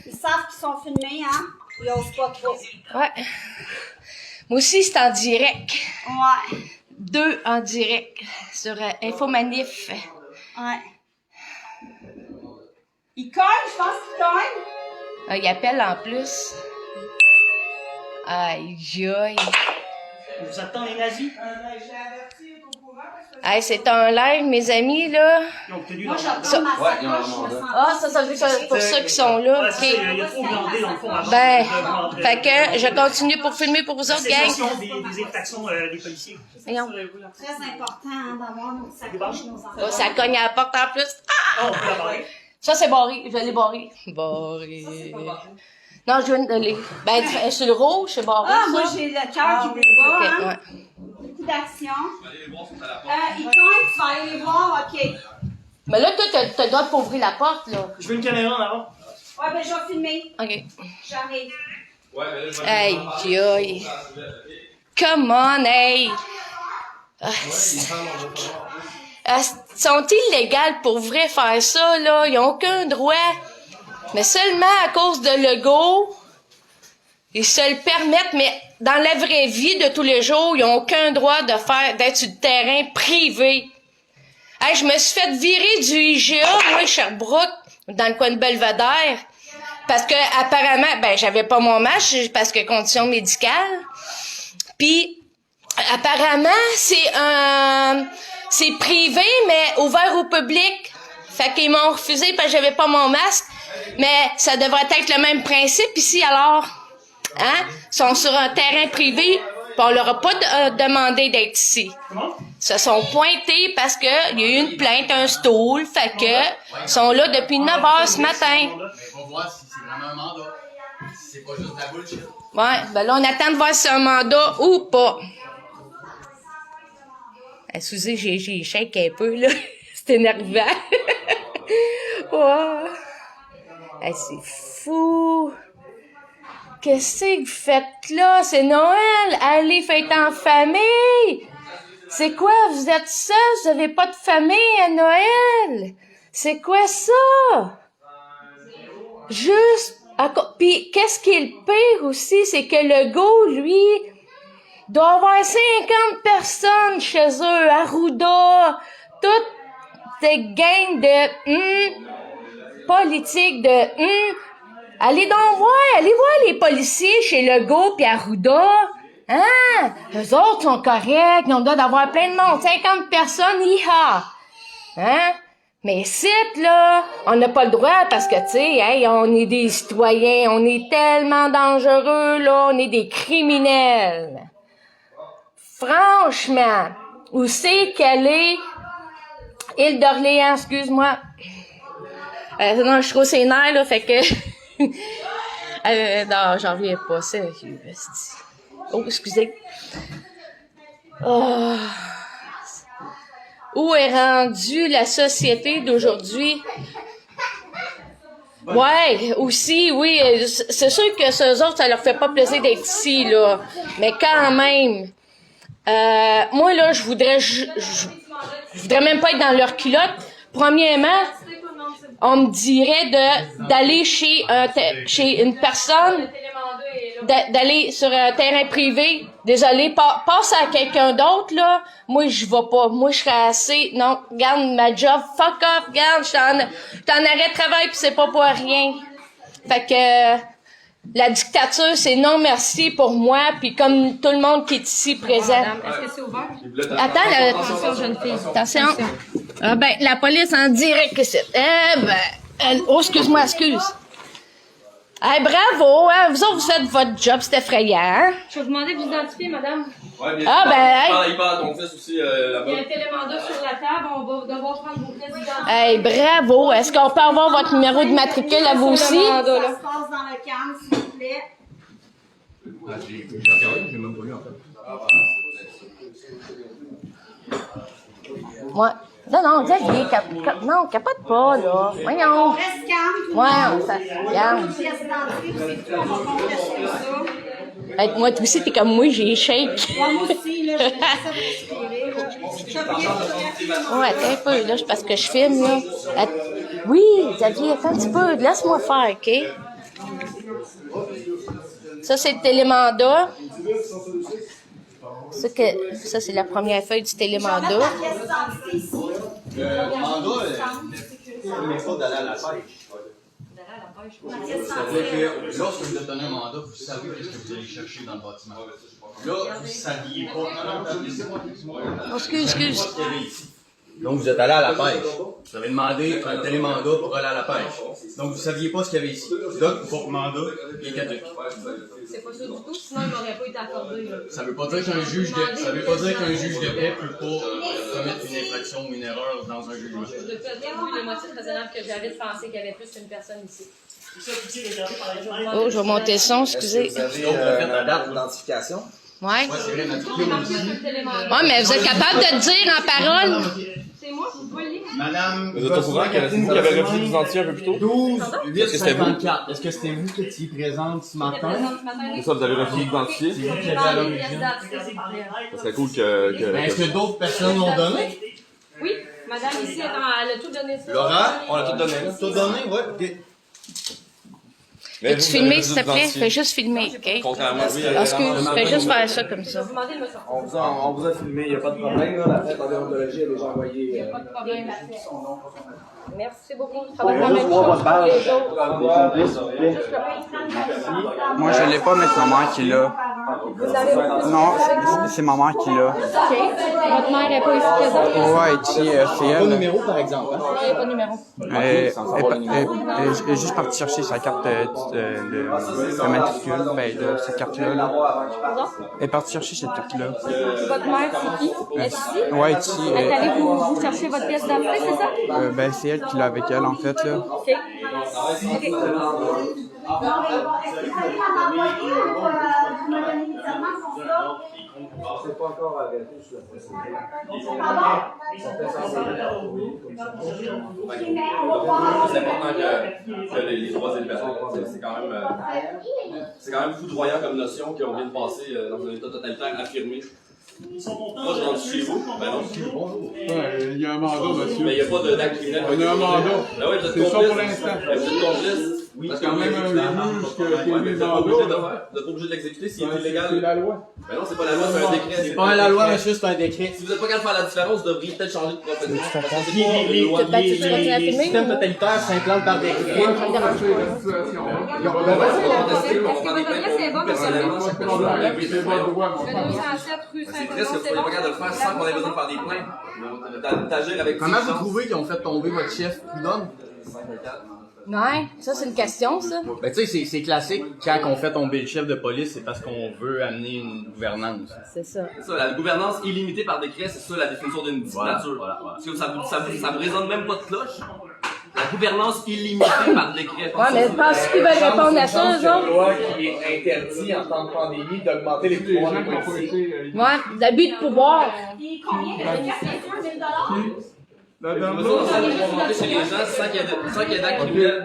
Ils savent qu'ils sont filmés, hein? Ils osent pas trop. Ouais. Moi aussi, c'est en direct. Ouais. 2 en direct sur Infomanif. Ouais. Ils cognent, je pense qu'ils cognent. Ah, il appelle en plus. Aïe, aïe. On vous attend, les nazis. Hey, c'est un live, mes amis, là. Ils ont obtenu Moi, leur j'attends mandat. ma sacoche, je me sens. Ah, ça veut dire que pour ceux qui sont là. Ouais, OK. c'est ça, il y a trop glandé dans le fond. avant Ben, de- fait que je continue pour filmer pour vous autres, gang. Cessation des infractions des policiers. Voyons. Très important hein, d'avoir nos sacoches, nos enfants. Oh, ça cogne à la porte en plus. Ah! Oh, on peut la barrer. Ça, c'est barré. Je l'ai barré. Barré. Non, je viens de les... Ben, sur le rouge, c'est barré, Ah, ça. moi, j'ai le cœur qui veut pas, OK, hein. ouais. Beaucoup d'action. Ils cognent, tu vas aller les voir, OK. Mais là, toi, t'as le droit de pas ouvrir la porte, là. Je veux une caméra en avant. Ouais, ben, je vais filmer. OK. J'arrive. Hey, aïe. Come on, hey. Sont illégales pour vrai faire ça, là? Ils n'ont aucun droit. Mais seulement à cause de Legault, ils se le permettent, mais dans la vraie vie de tous les jours, ils n'ont aucun droit d'être sur le terrain privé. Hey, je me suis fait virer du IGA, moi, Sherbrooke, dans le coin de Belvedere, parce que apparemment, ben, j'avais pas mon match, parce que condition médicale. Puis, apparemment, c'est privé, mais ouvert au public. Fait qu'ils m'ont refusé parce que j'avais pas mon masque. Mais ça devrait être le même principe ici, alors. Hein? Ils sont sur un terrain privé, puis on leur a pas demandé d'être ici. Comment? Ils se sont pointés parce que il y a eu une plainte, un stool, fait que ils sont là depuis 9 heures ce matin. Mais faut voir si c'est vraiment un mandat. Si c'est pas juste de la bullshit. Ouais, ben là, on attend de voir si c'est un mandat ou pas. Excusez, j'ai shake un peu, là. C'est énervant. Ouais. Hey, c'est fou. Qu'est-ce que vous faites là? C'est Noël. Allez, faites en famille. C'est quoi? Vous êtes seuls? Vous avez pas de famille à Noël? C'est quoi ça? Juste... Puis, qu'est-ce qui est le pire aussi? C'est que le go, lui, doit avoir 50 personnes chez eux, Arruda, toutes des gangs de politiques, de allez donc voir, allez voir les policiers chez Legault pis Arruda. Hein? Eux autres sont corrects, ils ont le droit d'avoir plein de monde, 50 personnes, iha! Hein? Mais ici, là, on n'a pas le droit parce que, tu sais, hey, on est des citoyens, on est tellement dangereux, là, on est des criminels. Franchement, où c'est qu'elle est? Île d'Orléans, excuse-moi. Non, je suis trop sénère, là, fait que... non, j'en reviens pas, sérieux. Oh, excusez. Oh. Où est rendue la société d'aujourd'hui? Ouais, aussi, oui. C'est sûr que ceux autres, ça leur fait pas plaisir d'être ici, là. Mais quand même. Moi, là, je voudrais même pas être dans leur culotte. Premièrement, on me dirait d'aller chez une personne, d'aller sur un terrain privé. Désolé, passe à quelqu'un d'autre, là. Moi, je vais pas. Moi, je serais assez... Non, regarde, ma job, fuck off, regarde, je suis en arrêt de travail pis c'est pas pour rien. Fait que... la dictature, c'est non merci pour moi, puis comme tout le monde qui est ici présent. Est-ce que c'est ouvert? Attends, Attention, jeune fille. attention. Ah ben, la police en direct ici. Oh, excuse-moi, excuse. Hey, bravo, hein? Vous autres, vous faites votre job, c'est effrayant, hein? Je vais vous demander de vous identifier, madame. Ouais, bien Ah, sûr. ben, hey. Il parle à ton fils aussi là-bas. Il y a un télémandat sur la table. On va devoir prendre vos pièces d'identité. Hey, bravo. Est-ce qu'on peut avoir votre numéro de matricule à vous aussi? Ça se passe dans le calme, s'il vous plaît. J'ai regardé, j'ai même pas lu en fait. Ouais. Non, Xavier, non, capote pas, là. On Voyons. reste calme. tout le Ouais, monde. on s'en On regarde. a nos pièces d'identité, c'est tout. On va contester ça. Hey, moi, toi aussi, t'es comme moi, j'ai shake. Moi aussi, là, je vais laisser ça respirer, là. Je suis bien. Ouais, attends un peu, là, c'est parce que je filme, là. Oui, Xavier, attends un petit peu, laisse-moi faire, OK? Ça, c'est le télémandat. Ça, c'est la première feuille du télémandat. Le mandat, mais pas d'aller à la pêche. C'est-à-dire que lorsque vous êtes donné un mandat, vous savez ce que vous allez chercher dans le bâtiment. Là, vous ne saviez pas. Excuse. Donc, vous êtes allé à la pêche. Vous avez demandé un télémandat pour aller à la pêche. Donc, vous ne saviez pas ce qu'il y avait ici. Donc, votre mandat est caduc. C'est pas ça du tout, sinon il m'aurait pas été accordé. Là. Ça ne veut pas dire qu'un juge de paix ne peut pas commettre une infraction ou une erreur dans un jugement. De fait, vu le motif raisonnable que j'avais de penser qu'il y avait plus qu'une personne ici. Oh, je vais monter le son, excusez. Vous avez une date d'identification? Ouais. C'est vrai, ma Ouais, mais vous êtes capable de le dire en parole? C'est moi, je peux le lire. Madame, Vous êtes au courant que c'est vous qui avez refusé de vous identifier un peu plus tôt? 12, 8, Est-ce que c'était vous? 54. Est-ce que c'était vous qui étiez présente ce matin? C'est ça, vous avez refusé de vous identifier? C'est vous qui étiez à l'origine? Ça serait cool que Est-ce que d'autres personnes l'ont donné? Oui, madame ici, elle a tout donné ça. Laurent? on l'a tout donné. Tout donné, ouais. Ok. Mais Peux-tu filmer, s'il te plaît? Fais juste filmer, OK? Contrairement à Excuse, fais juste faire ça comme ça. Vous demandez le monsieur. on vous a filmé, il n'y a pas de problème. Là. La tête en déontologie a déjà envoyé. Pas de problème. Merci beaucoup. Ça Vous va pouvez être juste voir votre badge. Moi, je l'ai pas, mais c'est ma mère qui l'a. Non, c'est ma mère qui l'a. OK. Votre mère n'est pas ici présente? Ouais, ici, c'est Pas elle. numéro, par exemple. Hein? Il n'y a pas de numéro. Elle est juste partie chercher sa carte de matricule, ben, de cette carte-là. Là. Elle est partie chercher cette carte-là. Votre mère, c'est qui? Elle est ici? Ouais, ici. Elle est allée vous chercher votre pièce d'identité, c'est ça? Ben, c'est elle qui l'a avec elle, en fait, là. OK. OK. C'est pas encore arrêté, je suis C'est important que les droits et libertés, c'est quand même foudroyant comme notion qu'on vient de passer dans un état totalitaire affirmé. Moi, je rentre chez vous. Ben non. Il y a un mandat, monsieur. Mais il n'y a pas d'acte criminel. On a un mandat. Ben oui, vous êtes C'est ça complice. pour l'instant. Ben, vous êtes complice. Parce qu'il y a même un juge qui a Ouais, mais mis vous êtes pas obligé de le faire. Vous êtes pas obligé de l'exécuter s'il est C'est illégal. la loi. Ben non, c'est pas la loi, c'est un décret. C'est pas la loi, monsieur, c'est un décret. Si vous n'êtes pas capable de faire la différence, vous devriez peut-être changer de profession. Parce que c'est pas une loi. Tu continues à Les filmer? systèmes totalitaires s'implantent par décret. Est-ce que votre adresse est bonne, monsieur? C'est pas le droit, mon Le frère. 207 rue C'est Saint-Laurent, triste que vous c'est soyez bon? pas capable de le faire sans qu'on ait besoin de faire des plaintes. D'agir avec Comment vous puissance. trouvez qu'ils ont fait tomber votre chef Prud'homme? Ouais, ça, c'est une question, ça. Ben, tu sais, c'est classique. Quand on fait tomber le chef de police, c'est parce qu'on veut amener une gouvernance. C'est ça. C'est ça, la gouvernance illimitée par décret, c'est ça la définition d'une dictature. Voilà. Parce que ça vous résonne même pas de cloche. La gouvernance illimitée par décret. Ouais, mais penses-tu qu'ils veulent répondre à ça, eux autres? loi qui est interdit en temps de pandémie d'augmenter les Les pouvoirs gens des qui n'ont pas policiers. été. Ouais, d'abus de pouvoir. La Vous dame pouvez monter chez les gens sans qu'il y ait d'acte criminel.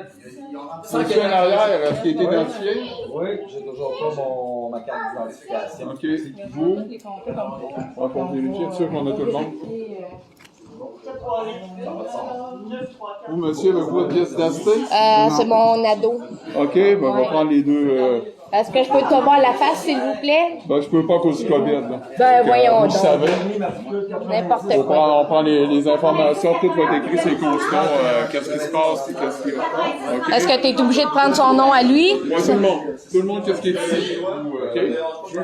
monsieur en arrière, est-ce qu'il est identifié? Oui, j'ai toujours pas ma carte d'identification. OK. Vous? On va vérifier, être sûr qu'on a tout le monde. Vous, monsieur, avez-vous votre pièce d'identité? C'est mon ado. OK, ben on va prendre les deux. Est-ce que je peux te voir la face, s'il vous plaît? Ben, je peux pas à cause du COVID, là. Ben, voyons Vous donc. savez, N'importe on quoi. prend les informations, tout va être écrit, c'est constant, qu'est-ce qui se passe, et qu'est-ce qui... OK? Est-ce que tu es obligé de prendre son nom à lui? Moi, tout le monde. Tout le monde, qu'est-ce qui est ici? OK?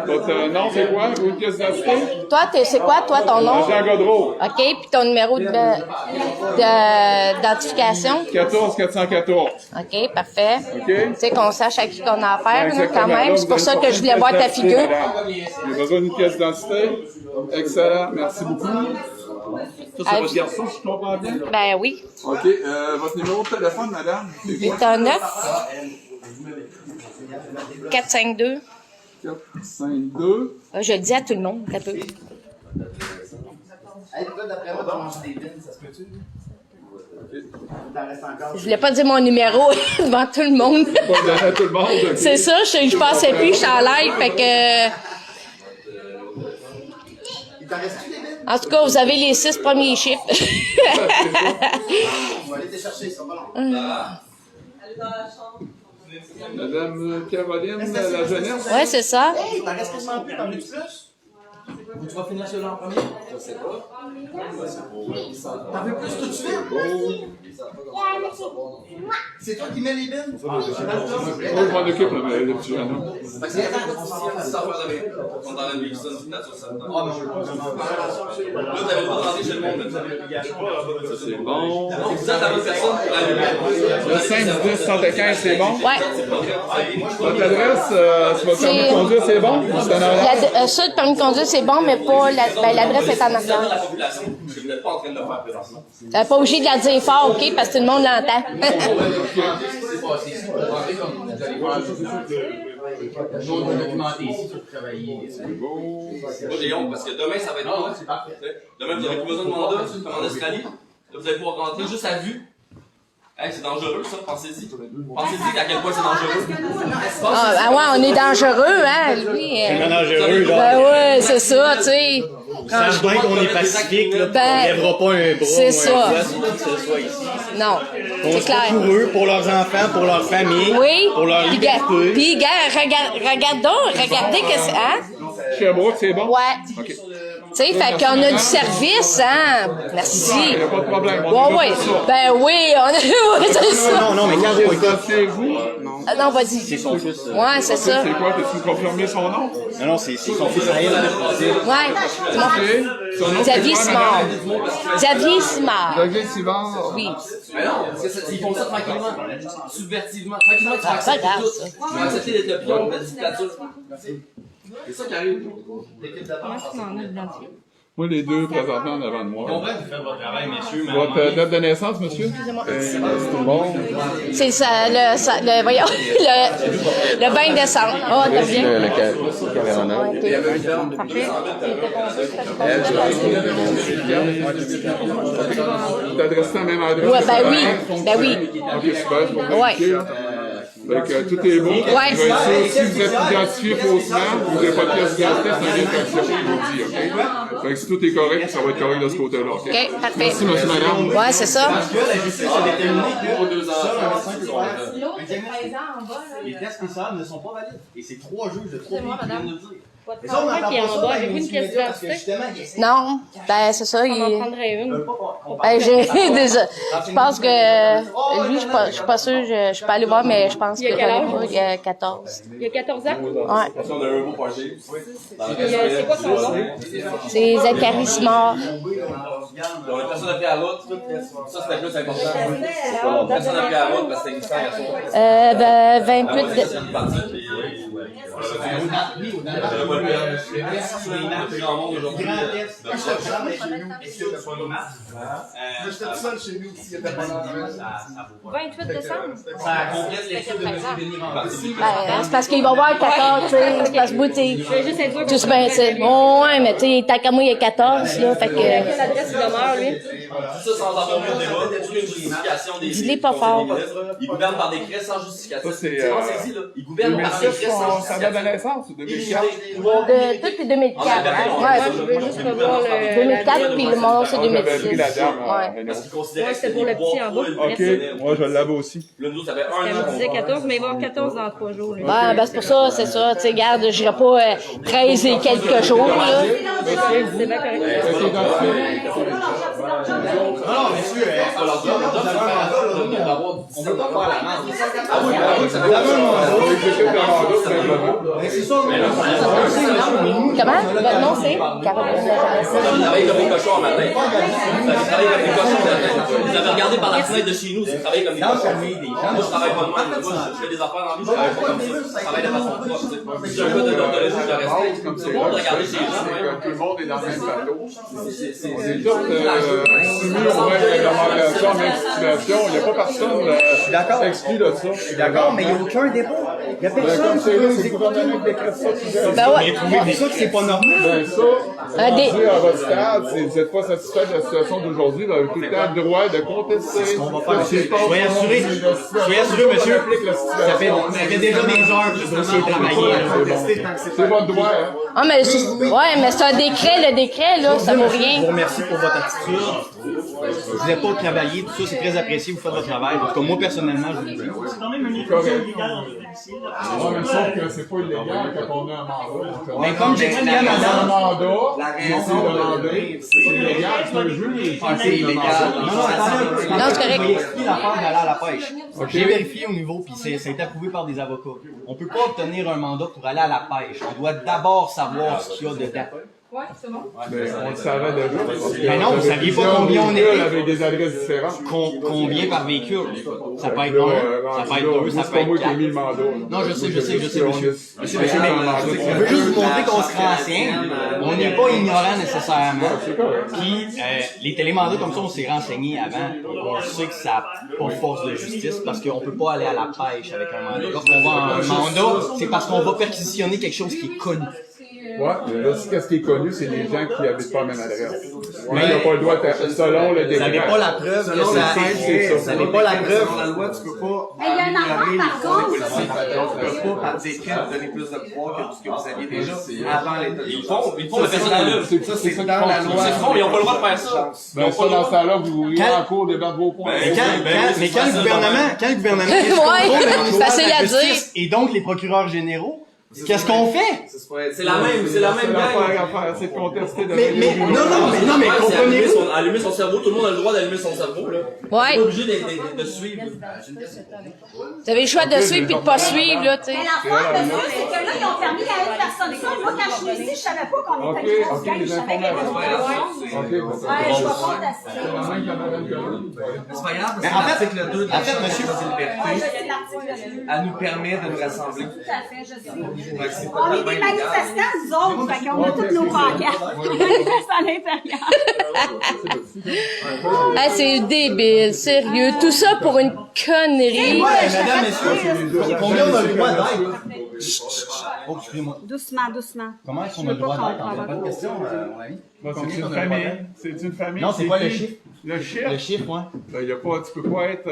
Votre nom, c'est quoi? Une pièce d'identité? Toi, c'est quoi, toi, ton nom? Jean Godreau. OK, puis ton numéro d'identification? 14 414. OK, parfait. OK? Tu sais qu'on sache à qui qu'on a affaire, là, quand Exactement. même. Là, C'est vous pour allez ça que je sortir voulais une voir ta pièce figure. d'identité, madame. J'ai besoin d'une pièce d'identité. Excellent. Merci beaucoup. Ça, c'est votre garçon, si je comprends bien? Ben oui. OK. Votre numéro de téléphone, madame? C'est quoi? 819 452. 452. Je le dis à tout le monde, un peu. Hey, toi, d'après moi, tu manges des pins, ça se peut-tu? Je voulais pas dire mon numéro devant tout le monde. Pas donner à tout le monde. OK. C'est ça, je pensais plus, je suis en live, fait que... Il t'en reste-tu des pins? En tout cas, vous avez les 6 premiers chiffres. On va aller te chercher, ça va long. Elle est dans la chambre. Madame Caroline, la jeunesse. Ouais, c'est ça. Hey, t'en restes quasiment plus, t'en veux-tu plus? Ou tu vas finir celui-là en premier? Je sais pas. T'en veux plus tout de suite? C'est toi qui mets les billes? Moi, je m'en occupe, le petit jeune. Fait que c'est ça affaire de on dans la Wilson, nature ça. Ah non, là, t'avais pas rentré chez le monde, mais Ça, c'est bon. donc, vous êtes la bonne personne. Le 5 10 75, c'est bon. Ouais. Votre adresse, tu vas permis de conduire, c'est bon? C'est en arrière. Ça, le permis de conduire, c'est bon, mais pas l'adresse est en Dans arrière. la population, vous n'êtes pas en train de le faire présentement. Pas obligé de la dire fort, OK, parce que tout le monde l'entend. C'est passé ici. Vous allez faire nous documenter ici pour travailler. Moi, j'ai honte parce que demain, ça va être bon. Demain, vous n'aurez plus besoin de mandat, comme en Australie. Là, vous allez pouvoir rentrer juste à vue. Hey, c'est dangereux, ça, pensez-y. Pensez-y à quel point c'est dangereux. Ah ouais, on est dangereux, hein, lui. Dangereux, là. Ben ouais, c'est ça, tu sais. Sache bien qu'on est pacifique, là, Ben, on lèvera pas un bras c'est ou ça. un doigt sur qui que ce soit ici. Non, On c'est se bat clair. pour eux, pour leurs enfants, pour leur famille, Oui, pour leur puis liberté. regardez que c'est, hein? Sherbrooke, c'est bon? Ouais. OK. Tu sais, fait qu'on a du service, hein? Merci. Il n'y a pas de problème. Ouais, ouais. Ben oui, on a, ouais, c'est ça. Non, mais quand Vous on êtes associé, vous? Ah, non, vas-y. c'est son fils. Ouais, c'est ça. C'est quoi? Peux-tu me confirmer son nom? Non, c'est son fils à elle. Ouais, c'est mon OK. Son nom, c'est Xavier quoi, Simard. madame? Xavier Simard. Xavier Simard. Oui. Mais non, ils font ça tranquillement. Subvertivement. Tranquillement, tu vas Ah, c'est pas accepter grave, tout. ça. Tu vas accepter d'être le pion de la dictature. C'est ça qui arrive. Moi, les deux présentement en avant de moi. Vous faites votre travail, messieurs. Votre date de naissance, monsieur? C'est bon. C'est ça, voyons, le 20 décembre. Oh, t'as bien. Le caméraman. Tu t'adresses à la même adresse? Ouais, ben que oui, ça? ben oui. OK, super, je vais Ouais. vérifier. Fait que tout est beau. Ouais. Je vais être sûr, si vous êtes identifié faussement, vous n'avez pas de pièce d'identité, c'est une infraction, je vous le dis, OK? Fait que si tout est correct, ça va être correct de ce côté-là, OK? OK, parfait. Merci, monsieur, madame. Ouais, c'est ça. Parce que la justice a déterminé que Deux ans. seul un médecin peut faire L'autre, c'est 13 ans en bas, là. les tests PCR ne sont pas valides. Et c'est 3 juges de 3 pays moi, qui madame. viennent nous le dire. Votre Et ça, on enfant n'entend qui est pas en ça bas, dans les avez-vous une pièce multimédias parce que d'identité? justement, il essaie Non, ben c'est ça. On en prendrait une. Ben, j'ai déjà. Je pense que lui, je suis pas sûre, je peux aller voir, mais je pense que Il y a quel âge? il y a 14. Il y a 14 ans? Ouais. On a un beau party. C'est quoi son nom? C'est Zachary Simard. On a personne appelé à l'autre. Ça, c'était plus important. Personne appelé à l'autre parce que c'était une histoire à ça. Ben, 28 de... C'est une partie. Le plus grand monde aujourd'hui. J'étais tout seul chez nous aussi, il y a pas 28 décembre? Ça complète l'équipe de M. Denis Rambert. Ben, c'est parce qu'il va y avoir 14, tu sais. C'est parce que vous, tu sais. Je vais juste être sûr Tu sais, ben, c'est. Bon, ouais, mais tu sais, tant qu'à moi, il y a 14, là. Fait que. quelle adresse il demeure, lui? Tout ça sans avoir de débat, aucune justification des Dis-les pas fort. Ils gouvernent par décret sans justification. Ça, c'est, Pensez-y, là. Ils gouvernent par 2006, décret sans sa date de justification. naissance, ou 2004? Tout est 2004. Ouais, Je veux juste revoir le... 2004, puis le mon, c'est Ah, j'avais pris 2006. la dame. Ouais. Parce qu'ils considéraient Ouais, que c'était pour le petit en bas. OK, moi, je l'avais aussi. Là, nous, ça fait Elle un an me qu'on disait 14, mais il va y avoir 14 dans 3 jours. Lui. Ouais, ben, c'est pour ça, c'est ça. Tu sais, regarde, j'irai pas 13 et quelques jours, là. C'est bien correct. C'est identifié. Non, messieurs, on leur dit, on peut pas faire la main. ah oui, ça fait Mais c'est ça, Comment? Votre nom, c'est? Caroline Vous travaillez comme des cochons en matin. Vous travaillez comme des cochons en matin. Vous avez regardé par la fenêtre de chez nous, vous travaillez comme des cochons. Moi, je travaille pas de même. Moi, je fais des affaires dans la vie, je travaille pas comme ça. Je travaille de façon propre. Si j'ai un peu de respect, je respecte. Tout le monde regarde chez les gens. Tout le monde est dans le même bateau. C'est On est tous soumis aux mêmes réglementations, aux mêmes situations. Il n'y a pas personne exclu de ça. D'accord, mais il n'y a aucun débat. Il n'y a personne Comme qui c'est veut là, nous c'est le écouter. gouvernement qui décrète ça, tu sais. Ben ouais. Mais trouvez-vous ça que c'est pas normal? Ben ça, des- dire à votre stade, si vous n'êtes pas satisfait de la situation d'aujourd'hui, vous avez tout le temps le droit de contester. On va faire monsieur. Soyez assurés, monsieur. Ça fait déjà des heures que vous essayez de travailler. C'est votre droit, hein. Ah, mais ouais, mais c'est un décret, le décret, là, ça vaut Je vous rien. remercie pour votre attitude. vous n'avez pas travaillé, tout ça, c'est très apprécié, vous faites votre travail. En tout cas, moi, personnellement, je vous le dis. C'est quand même une éclosion illégale dans le domicile. Ouais, mais sauf que c'est pas illégal quand on a un mandat. Mais comme j'expliquais à un madame, mandat, La si on raison s'est demandé, c'est illégal, c'est un juge. c'est illégal. non, attendez un peu. Non, c'est correct. J'ai expliqué l'affaire d'aller à la pêche. Ok. J'ai vérifié au niveau, puis ça a été approuvé par des avocats. On peut pas obtenir un mandat pour aller à la pêche. On doit d'abord savoir ce qu'il y a dedans. Ouais, c'est bon. Mais on le savait déjà. Mais non, vous saviez pas combien on était. Avec des adresses différentes. Combien par véhicule? Ça peut être un, ça peut être deux, ça peut C'est pas moi être qui ai mis quatre. le mandat. Non, je sais, monsieur. Monsieur, mais on veut juste vous montrer qu'on se renseigne. On n'est pas ignorant nécessairement. Puis, les télémandats comme ça, on s'est renseigné avant. On sait que ça n'a pas force de justice parce qu'on peut pas aller à la pêche avec un mandat. Lorsqu'on va en mandat, c'est parce qu'on va perquisitionner quelque chose qui est connu. Ouais, mais là, qu'est-ce qui est connu, c'est les gens qui habitent pas à la même adresse. Mais il n'a pas le droit, selon le décret. Ça n'est pas la preuve que ça n'est pas la preuve. Selon la loi, tu peux pas. Mais il y a un enfant, par contre. Tu peux pas, par décret, donner plus de pouvoir que tout ce que vous aviez déjà avant l'État. Ils font, mais personne ne lève. Ça, c'est dans la loi. C'est fond, ils n'ont pas le droit de faire ça. Ben, ça, dans ce temps-là, vous irez en cours, débattre vos points. Mais quand le gouvernement, Ouais, c'est facile à dire. et donc les procureurs généraux, qu'est-ce qu'on fait? C'est la même gang. C'est de contester de mais comprenez. Allumer son cerveau, tout le monde a le droit d'allumer son cerveau, là. Ouais. Pas obligé de suivre. Vous avez le choix de suivre puis de pas suivre, là, tu sais. Mais l'affaire, monsieur, c'est que là, ils ont permis à une personne seule. Moi, quand je suis ici, je savais pas qu'on était une grosse gang. Je savais qu'il y avait une informations. Ouais, je vais contester. C'est pas grave, Mais parce en que fait, l'article 2 de monsieur, la Liberté, Ouais, je sais l'article 2. elle nous permet de nous rassembler. Tout à fait, je sais. Fait que c'est On est pas des manifestants, nous autres, fait qu'on a toutes nos pancartes. C'est à l'intérieur. Ah, c'est débile, sérieux. Tout ça pour une connerie. Madame, messieurs, combien on a le droit d'être? Oh, excusez-moi. Doucement. Comment est-ce qu'on a le droit d'être? On n'a pas de question, mon ami. C'est une famille. C'est une famille. Non, c'est quoi le chiffre? Le chiffre? Le chiffre, ouais. Ben, y a pas, tu peux pas être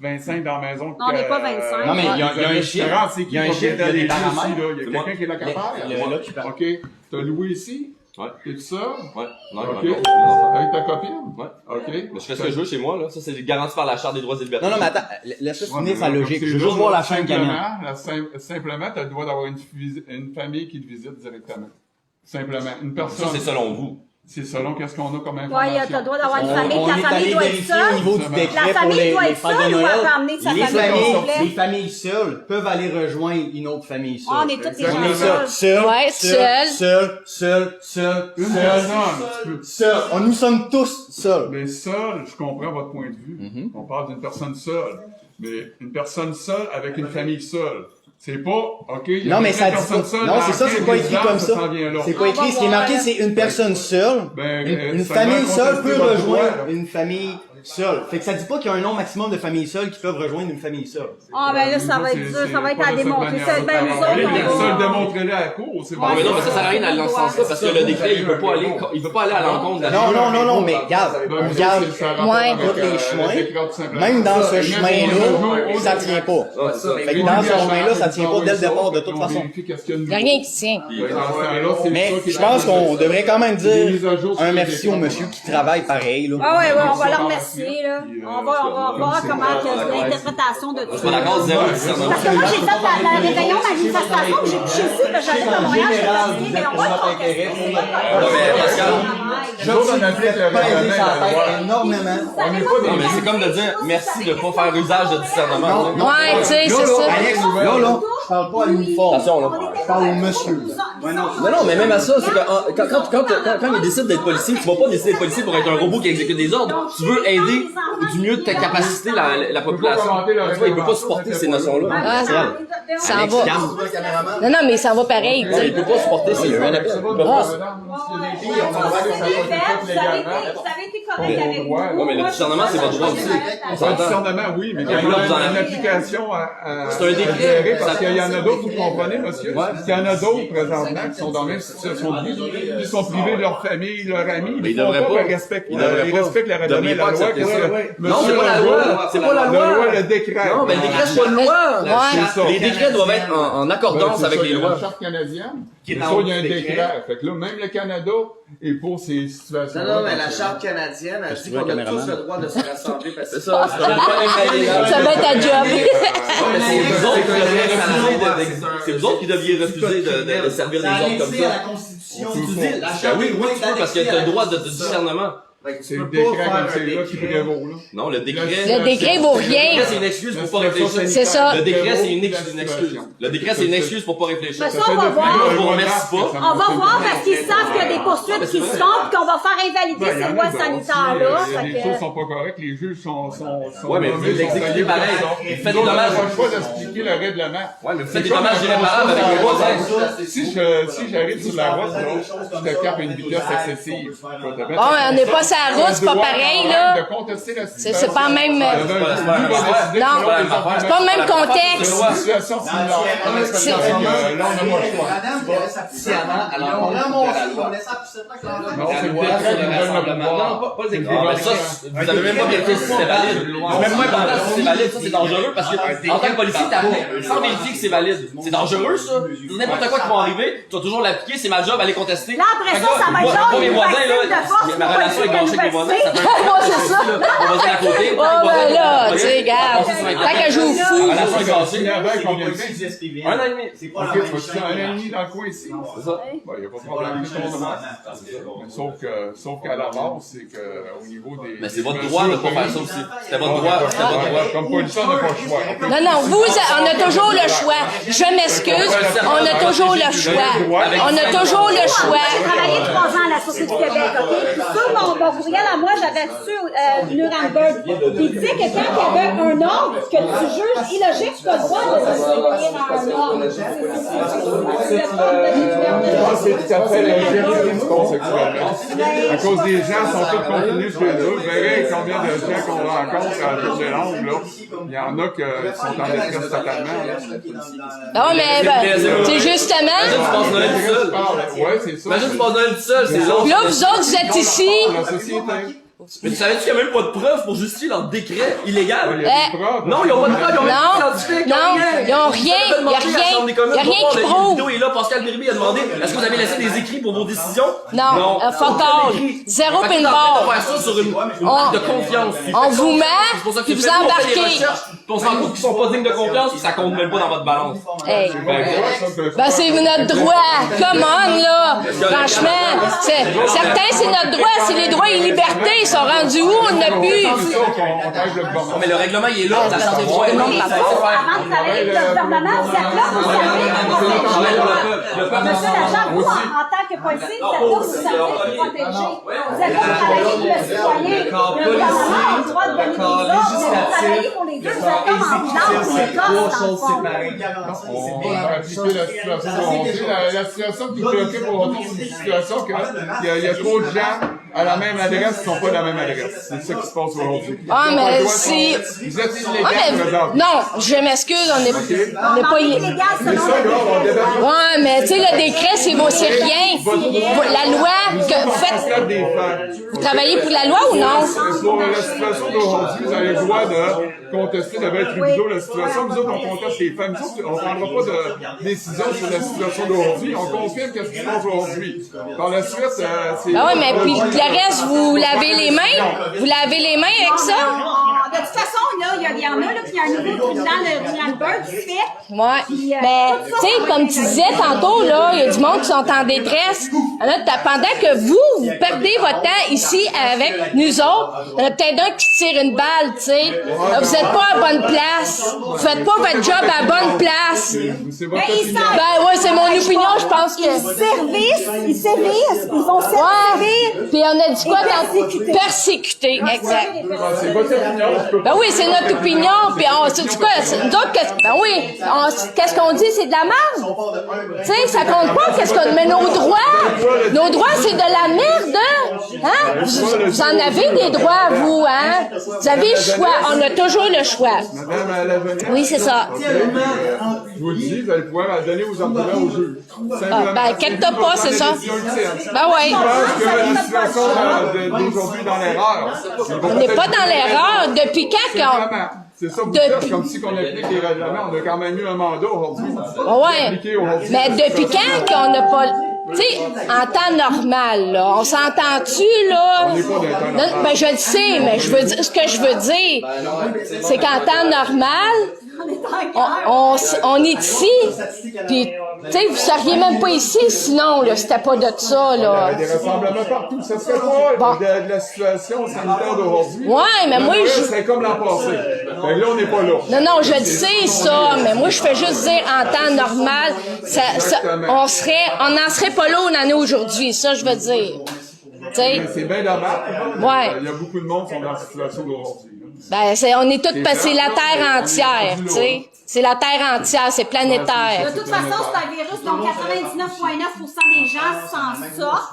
25 dans la maison. Non, on n'est pas 25. Non, mais il y a un chiffre. C'est qui Il y a un chiffre, il y a des paramètres. Il y a quelqu'un qui est locataire. Là, tu parles. OK. T'as loué ici? Ouais. T'es tout seul? Ouais. Non, OK. non, Avec ta copine? Ouais. OK. Mais je fais ce que je veux chez moi, là. Ça, c'est garanti par la Charte des droits et libertés. Non, mais attends, laisse-moi finir sa logique. Je veux juste voir la chaîne gagnante. Simplement, t'as le droit d'avoir une famille qui te visite directement. Simplement. Une Ça, personne. c'est selon vous. C'est selon qu'est-ce qu'on a comme Ouais, information. t'as le droit d'avoir une famille, On ta est famille allé doit être vérifier au niveau seule. du La décret La pour famille doit les être fêtes de seule ou elle Noël. peut amener sa Les famille au complet? familles seules peuvent aller rejoindre une autre famille seule. On est toutes des On est gens seuls. Ouais, Une personne, tu peux. Seuls. Nous sommes tous seuls. Mais seul, je comprends votre point de vue. On parle d'une personne seule. Mais une personne seule avec une famille seule. C'est pas, OK, il y a Non, mais une ça dit personne pas. seule. Non, c'est ça, c'est pas écrit comme ça. s'en vient là. C'est pas écrit. Ce qui est marqué, c'est une personne seule. Ben, Une ça famille va seule contester peut votre rejoindre droit, là. une famille seule. Fait que ça dit pas qu'il y a un nombre maximum de familles seules qui peuvent rejoindre une famille seule. Ah, ben là, ça va être dur, ça va être à démontrer. C'est ben nous autres, Seul on va... démontrez-le à la cour, c'est bon. Mais non, mais ça sert à rien d'aller dans ce sens-là, parce que le décret, il peut pas aller à l'encontre de la Non, mais regarde, regarde, Ouais. tous les chemins, même dans ce chemin-là, ça tient pas. Fait que dans ce chemin-là, ça tient pas dès le départ de toute façon. Il n'y a rien qui tient. Mais je pense qu'on devrait quand même dire un merci au monsieur qui travaille pareil, là. Ah ouais, on va le remercier, là. On va voir comment l'interprétation de tout Je suis pas d'accord, zéro discernement. Parce que moi, j'ai fait la réveillon manifestation, puis j'ai couché ici, puis j'allais à Montréal, j'étais fatiguée, mais on va le contester. mais Pascal, Pas aider sa tête énormément. non, mais c'est comme de dire merci de pas faire usage de discernement. Ouais, tu sais, c'est ça. Alex, là, je parle pas à l'uniforme. Attention, là. Je parle au monsieur. Non, mais même à ça, c'est que quand il décide d'être policier, tu vas pas décider d'être policier pour être un robot qui exécute des ordres. Tu veux aider du mieux de ta capacité la population. Tu vois, il peut pas supporter ces notions-là. Ah, ça en va. Calme. Non, mais ça en va pareil, tu Il sais. peut pas supporter ces un appel. Il peut pas. Vous avez été correct avec nous. Ouais, mais le discernement, c'est votre droit aussi. Un discernement, oui, mais il y a une application à C'est un décret. gérer, parce qu'il y en a d'autres, vous comprenez, monsieur? Il y en a d'autres présentement tabarnak, qui sont dans la même situation que vous, ils sont privés de leur famille, leur ami, Mais ils ils devraient pas. Ils respectent la renommée, la loi, que Non, c'est pas la loi. C'est pas la loi. Le décret. Non, mais le décret, c'est pas une loi. C'est ça. Les décrets doivent être en accordance avec les lois. La charte canadienne, Qui est il dans faut, il y a un le décret. décret. Fait que là, même le Canada est pour ces situations. Non, mais la charte canadienne, elle dit qu'on a tous le droit de se rassembler parce que C'est ça, c'est pas Ça va être ta job. mais c'est vous autres qui deviez refuser c'est vous autres qui deviez refuser de servir des ordres comme ça. la Constitution. Ben oui, oui, tu peux, parce que t'as le droit de discernement. C'est le décret comme c'est là qui prévaut, là. Non, le décret. Le décret vaut rien. Le décret, c'est une excuse pour pas réfléchir. C'est ça. Le décret, c'est une excuse. Le décret, c'est une excuse pour pas réfléchir. Mais ça, on va voir. Je vous remercie pas. On va voir parce qu'ils savent qu'il y a des poursuites qui se font puis qu'on va faire invalider ces lois sanitaires-là. Les choses sont pas correctes, les juges sont Ouais, mais vous l'exécutez pareil. Vous faites des dommages. On n'a pas le choix d'expliquer le règlement. Ouais, mais vous faites des dommages irréparables avec les voisins. Si j'arrive sur la route, là, je te capte une vitesse excessive. Bon, on n'est pas sur la route, c'est pas pareil, là. De contester la situation. C'est pas même. Non, c'est pas le même contexte. Situation similaire. C'est- Là, on n'a pas le choix. sciemment à l'encontre de la loi. Non, c'est le décret qui nous donne le pouvoir. Non, pas le décret. Mais ça, vous avez même pas vérifié si c'est valide. Même moins important si c'est valide. Ça, c'est dangereux parce que, en tant que policier, t'appliques sans vérifier que c'est valide. C'est dangereux, ça. N'importe quoi qui va arriver, tu vas toujours l'appliquer, c'est ma job, aller contester. Là, après Fait ça, que ça va être moi, genre mes une voisins, vaccine là, de force ma pour relation avec policier mes voisins, ça fait Ouais, c'est ça. mon voisin à côté. Oh, ben là, tu sais, regarde. Tant que je joue Ma fou. relation est gâchée. Combien de temps? Un an et demi. C'est pas la Ok, même tu chose. vas-tu un an et demi dans le coin ici? C'est ça. Bon, il n'y a pas de problème. Sauf qu'à la base, c'est qu'au niveau des. Mais c'est votre droit de pas faire ça aussi. C'était votre droit. C'était votre droit. Comme policier, on n'a pas le choix. Non, non, on a toujours le choix. Je m'excuse, on a toujours le choix. On a toujours le choix. J'ai travaillé 3 ans à la Sûreté du Québec, OK? Puis sur mon courriel à moi, j'avais su Nuremberg. Puis tu sais que quand il y avait un ordre que tu juges illogique, tu as le droit de désobéir à un ordre. C'est tout à fait logique conceptuellement. À cause des gens sont tous confinés chez eux. Vous verrez combien de gens qu'on rencontre à toutes les langues, là. Il y en a qui sont en détresse totalement, là. Non, mais ben, c'est justement. Imagine, tu passes Noël tout seul. Ouais, c'est ça. Imagine, tu passes Noël tout seul, c'est long. Là, vous autres, vous êtes ici. La société. Mais tu savais-tu qu'il n'y a même pas de preuves pour justifier leur décret illégal? Il y a des preuves. Non, ils ont pas de preuves, ils ont même pas de scientifique, Non, ils ont rien, il y a rien qui La prouve. vidéo est là, Pascal Bérubé a demandé, est-ce que vous avez laissé des écrits pour vos décisions? Non, fuck all. Zéro Fait que t'es en train de pinball. faire ça sur une On- acte de confiance. On vous ment, C'est pour ça que puis tu vous fais- on fait des embarquez. recherches, puis on se rend compte qu'ils sont pas dignes de confiance, puis ça compte même pas dans votre balance. Hey. Ben, Ben, c'est notre droit. Come on, là. Franchement, certains, c'est notre droit. C'est les droits et libertés. Ils sont rendus où? On n'a plus. Non, mais le règlement, il est là, la santé de Avant de travailler avec le gouvernement, vous êtes là pour servir pour protéger. Monsieur l'agent, vous, en tant que policier, vous êtes là pour servir pour protéger. Vous êtes là pour travailler pour le citoyen. Le gouvernement a le droit de donner des ordres, mais vous travaillez pour les deux. Vous êtes comme en blanc pour les corps, dans le fond. On va appliquer la situation d'aujourd'hui. La situation qui préoccupe aujourd'hui, c'est une situation qu'il y a trop de gens à la même adresse qui ne sont pas de la même adresse. C'est ça qui se passe aujourd'hui. Ah, mais c'est. Vous êtes Ah, illégal, mais présentement. non, je m'excuse, on n'est pas Illégal, selon Ça, là, on débat. Ouais, mais tu sais, le décret, c'est rien. La loi, que vous faites. Des faits. Vous travaillez pour la loi ou non? Pour la situation d'aujourd'hui, vous avez le droit de contester devant les tribunaux la situation. Nous autres, on conteste les faits. Nous autres, on ne prendra pas de décision sur la situation d'aujourd'hui. On confirme ce qui se passe aujourd'hui. Par la suite, c'est... Ah ouais, mais puis le reste, vous lavez les mains? Vous lavez les mains avec ça? De toute façon, là, il y en a, là, puis il y a un nouveau tribunal de Nuremberg qui fait. Ouais. Mais, tu sais, comme tu disais tantôt, là, il y a du monde qui sont en détresse. Alors, pendant que vous perdez votre temps ici avec nous autres, il y en a peut-être un qui tire une balle, tu sais. Vous êtes pas à la bonne place. Vous faites pas votre job à la bonne place. C'est votre Ben, ils opinion. savent. Ben ouais, c'est mon opinion, je pense que... Ils sévissent, ils vont servir. Ouais. Puis on a dit quoi dans... Persécuté, exact. C'est votre opinion. Je peux Ben oui, c'est notre opinion, puis on... C'est du quoi? Nous autres, ben oui, qu'est-ce qu'on dit? C'est de la merde. Tu sais, ça compte pas, qu'est-ce qu'on... Mais nos droits, c'est de la merde, hein? Hein? Vous en avez des droits, vous, hein? Vous avez le choix. On a toujours le choix. Madame, à l'avenir. Oui, c'est ça. Je vous le dis, vous allez pouvoir la donner aux employeurs au juge. Simplement. Ben, inquiète-toi pas, c'est ça. Ben ouais. Je pense que la situation d'aujourd'hui dans l'erreur. On n'est pas dans l'erreur. Depuis quand qu'on... C'est ça, vous faites comme si on applique les règlements. On a quand même eu un mandat aujourd'hui. Ouais. Mais depuis quand qu'on n'a pas... Tu sais, en temps normal, là, on s'entend-tu, là? On n'est pas dans le temps normal. Non, ben, je le sais, mais je veux dire, ce que je veux dire, c'est qu'en temps normal, on est ici, puis, tu sais, vous seriez même pas ici sinon, là, c'était pas de ça, là. Il y a des rassemblements partout. Ça serait quoi de la situation sanitaire d'aujourd'hui? Ouais, mais moi, Ça serait comme l'an passé. Mais là, on n'est pas là. Non, non, je le sais, ça, mais moi, je fais juste dire, en temps normal, on n'en serait pas là où on en est aujourd'hui, ça, je veux dire. T'sais? C'est bien dommage. Ouais. Il y a beaucoup de monde qui sont dans la situation d'aujourd'hui. Ben, on est tous passés la Terre entière, tu sais. C'est la Terre entière, c'est planétaire. De toute façon, c'est un virus dont 99,9% des gens s'en sortent.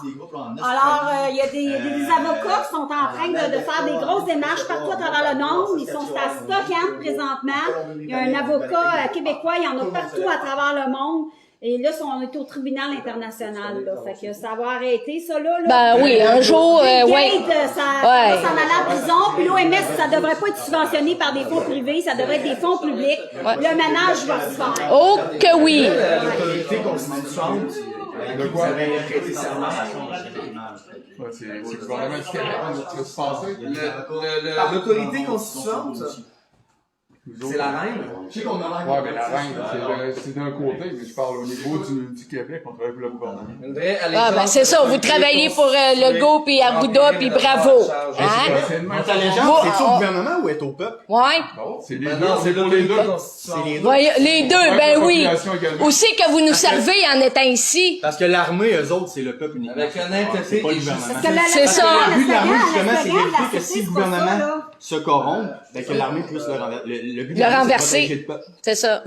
Alors, il y a des avocats qui sont en train de faire des grosses démarches partout à travers le monde. Ils sont à Stockholm présentement. Il y a un avocat québécois, il y en a partout à travers le monde. Et là, on est au tribunal international, là. Fait que ça va arrêter, ça, là. Ben oui, un jour, ouais. Ouais. Ça va s'en aller en prison. Puis l'OMS, ça devrait pas être subventionné par des fonds privés, ça devrait être des fonds publics. Ouais. Le ménage va se faire. Oh que oui! L'autorité constituante, vous avez prêté serment. C'est le gouvernement du Québec qui va se passer. L'autorité constituante, c'est la reine. Ouais, mais la reine, c'est d'un côté, mais je parle au niveau du Québec, on travaille pour le gouvernement. Ah, ben c'est ça, vous travaillez pour Legault puis Arruda puis bravo. Hein? Notre allégeance, c'est au gouvernement ou est au peuple? Ouais. C'est les deux, c'est pour les deux. Voyez, les deux, ben oui. Aussi que vous nous servez en étant ici. Parce que l'armée, eux autres, c'est le peuple uniquement. Avec honnêteté c'est pas le gouvernement. C'est ça. Le but de l'armée, justement, c'est d'éviter que si le gouvernement se corrompt, ben que l'armée puisse le renverser. Le but de l'armée, c'est de protéger le peuple. C'est ça.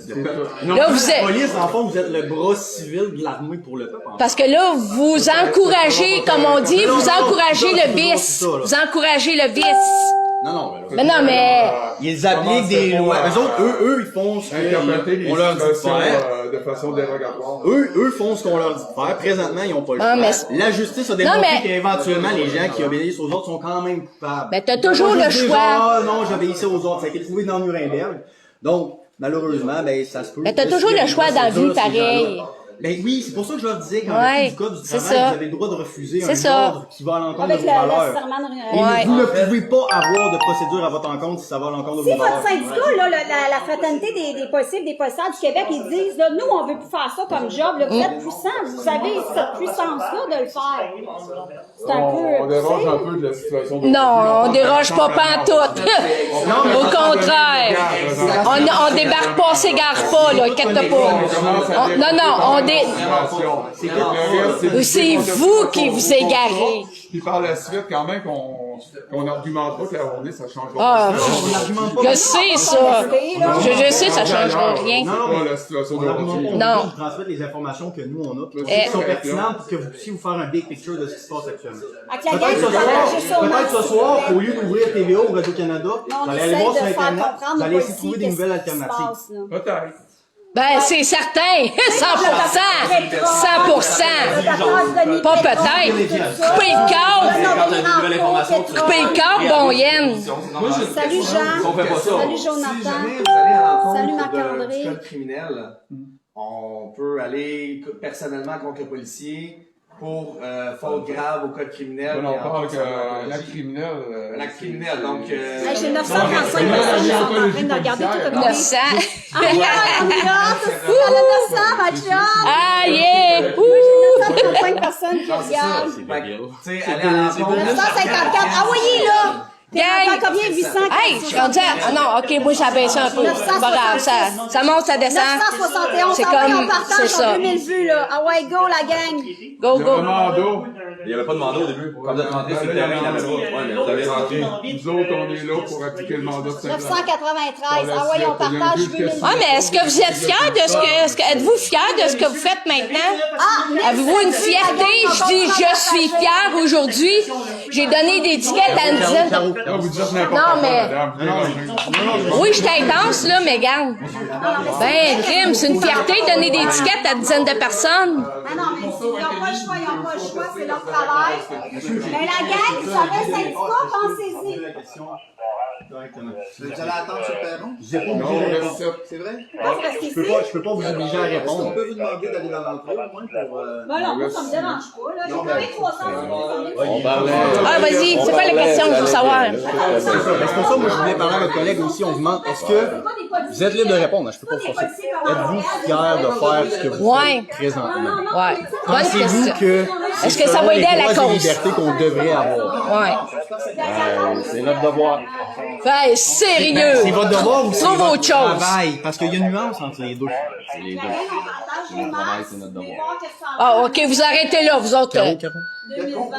Non, là, vous êtes... La police, en fond, vous êtes le bras civil de l'armée pour le peuple. Parce que là, vous encouragez, comme on dit, vous encouragez le vice. Vous encouragez le vice. Non, mais non, mais... Ils appliquent des lois. Eux autres, eux, ils font ce qu'on leur dit de faire. De façon dérogatoire. Eux font ce qu'on leur dit de faire. Présentement, ils n'ont pas le choix. La justice a démontré qu'éventuellement, les gens qui obéissent aux autres sont quand même coupables. Mais t'as toujours le choix. Ah non, j'obéissais aux autres. Ça a été trouvé dans Nuremberg. Donc, malheureusement, ben, ça se peut. Mais t'as toujours le choix dans la vie, pareil. Ben oui, c'est pour ça que je leur disais qu'en vertu du code du travail, vous avez le droit de refuser un ordre qui va à l'encontre de vos valeurs. Et vous ne pouvez pas avoir de procédure à votre encontre si ça va à l'encontre de vos valeurs. Si votre syndicat, là, la fraternité des possibles, des possibles du Québec, ils disent, là, nous, on veut plus faire ça comme job, là, vous êtes puissants, vous avez cette puissance-là de le faire. C'est un peu... On déroge un peu de la situation. Non, on déroge pas pantoute. Au contraire. On débarque pas, on s'égare pas, là, inquiète pas. Non, c'est vous qui vous égarez. Puis par la suite, quand même, qu'on n'argumente pas que la journée, ça change pas. Je sais ça. Je sais, ça changera rien. Non, la situation d'aujourd'hui. Non. Vous transmettre les informations que nous, on a, qui sont pertinentes pour que vous puissiez vous faire un big picture de ce qui se passe actuellement. Peut-être ce soir, au lieu d'ouvrir TVA ou Radio-Canada, vous allez aller voir sur Internet, vous allez essayer de trouver des nouvelles alternatives. Peut-être. Ben, c'est certain! 100%! 100%! Pas peut-être! Coupez le câble! Coupez le câble, bon Yen! Salut Jean! Salut Jonathan! Salut Marc-André! Code criminel, on peut aller personnellement contre le policier pour faute grave au code criminel. On parle l'acte criminel. L'acte criminel, donc... J'ai 935 personnes qui sont en train de regarder tout comme 900! Ah, on est là, c'est ça, 900, ma chum! Ah, yeah! J'ai 935 personnes qui regardent. Tu sais, aller à l'encontre... 954, ah oui, là! T'es rendu Gang! à combien? 800? Hey, je suis rendue à... Ah non, OK, moi, j'ai abaissé un peu. C'est pas grave, ça monte, ça descend. 971, C'est ah ouais, comme... on partage, C'est ça. 2000 vues, là. Ah ouais, go, la gang! Go, Le go. Mando, Il n'y avait pas de mandat au début. Quand vous êtes rentré, c'était rien. Ouais, mais vous avez rentré. nous autres, on est là pour appliquer le mandat de Saint-Clair. 993, ah ouais, on partage 8000 vues. Ouais, mais est-ce que vous êtes fiers de êtes-vous fiers de ce que vous faites maintenant? Avez-vous une fierté? Je dis, je suis fière aujourd'hui. J'ai donné des tickets à une dizaine de... Là, vous dites n'importe Non, quoi, mais- madame. Oui, je suis intense, là, mais garde. Ben, crime, c'est une fierté de donner des tickets à une dizaine de personnes. Ah non, mais ils n'ont pas le choix, c'est leur travail. Mais la gang, ça reste syndicat, pensez-y. Vous allez attendre sur le perron? Non, on reste sept. C'est vrai? Je peux pas vous obliger à On répondre. peut vous demander d'aller dans l'entrée, au moins, pour... Ben non, moi, ça me dérange pas, là. J'ai quand même 300 Ah, vas-y, c'est quoi la question que je veux savoir? C'est pour ça, moi, je voulais parler à votre collègue aussi. On vous demande, est-ce que vous êtes libre de répondre? Je peux pas vous forcer. Êtes-vous fier de faire ce que vous Ouais. faites présentement? Ouais. Bonne Pensez-vous question. que Est-ce que ça va aider à la les cause? libertés qu'on devrait avoir? Ouais. C'est notre devoir. Ben, sérieux. C'est votre devoir ou c'est Trouve votre autre chose. travail? Parce qu'il y a une nuance entre les deux. C'est les deux. C'est notre travail, c'est notre devoir. Ah, OK, vous arrêtez là, vous autres. 2020, vous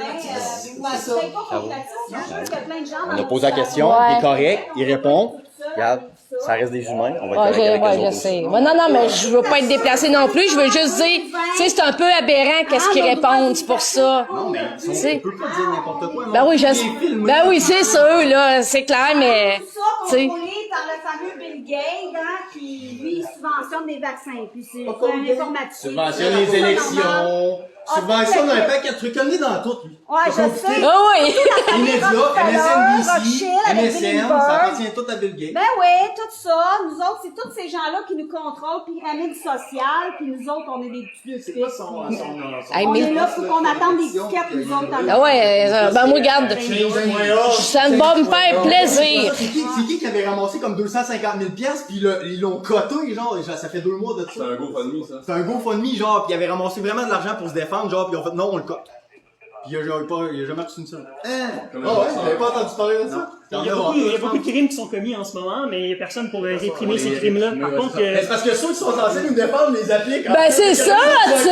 pas plein de gens. On a posé la question, Ouais. il est correct, il répond. Regarde, ça reste des humains, on va être correct avec les je autres. sais. Ouais, non, mais je veux pas être déplacé non plus. Je veux juste dire, tu sais, c'est un peu aberrant qu'est-ce qu'ils répondent, c'est pour ça. On Tu sais. peut pas dire n'importe quoi. non? Ben oui, Il est filmé. ben oui, c'est sûr, là, c'est clair, mais, Tout ça tu sais. contrôlé par le fameux Bill Gates, hein, qui, lui, subventionne des vaccins. Puis c'est un informatique. Subventionne les élections, subventionne un paquet de trucs, comme il est dans tout, lui. Ouais, je sais. Ah oui. Les médias, MSNBC, MSN, ça appartient tout à Bill Gates. Ben oui, tout ça, nous autres, c'est tous ces gens-là qui nous contrôlent, pyramide sociale, puis nous autres, on est des petits deux C'est quoi fils. Hey, On mais- est là, faut qu'on attende des tickets, nous autres. Ah ouais, ben moi, regarde, ça me va me faire plaisir. C'est qui avait ramassé comme 250 000 piastres, puis ils l'ont coté, genre, ça fait 2 mois de ça. C'est un GoFundMe, ça. C'est un GoFundMe, genre, pis il avait ramassé vraiment de l'argent pour se défendre, genre, pis ils ont fait non, on le cote. Pis il a jamais reçu une somme. Ah ouais, t'avais pas entendu parler de ça? Il y a beaucoup de crimes qui sont commis en ce moment, mais il n'y a personne pour réprimer ces crimes-là. Par contre, C'est parce que ceux qui sont censés nous défendre les appliquent. Ben c'est ça, tu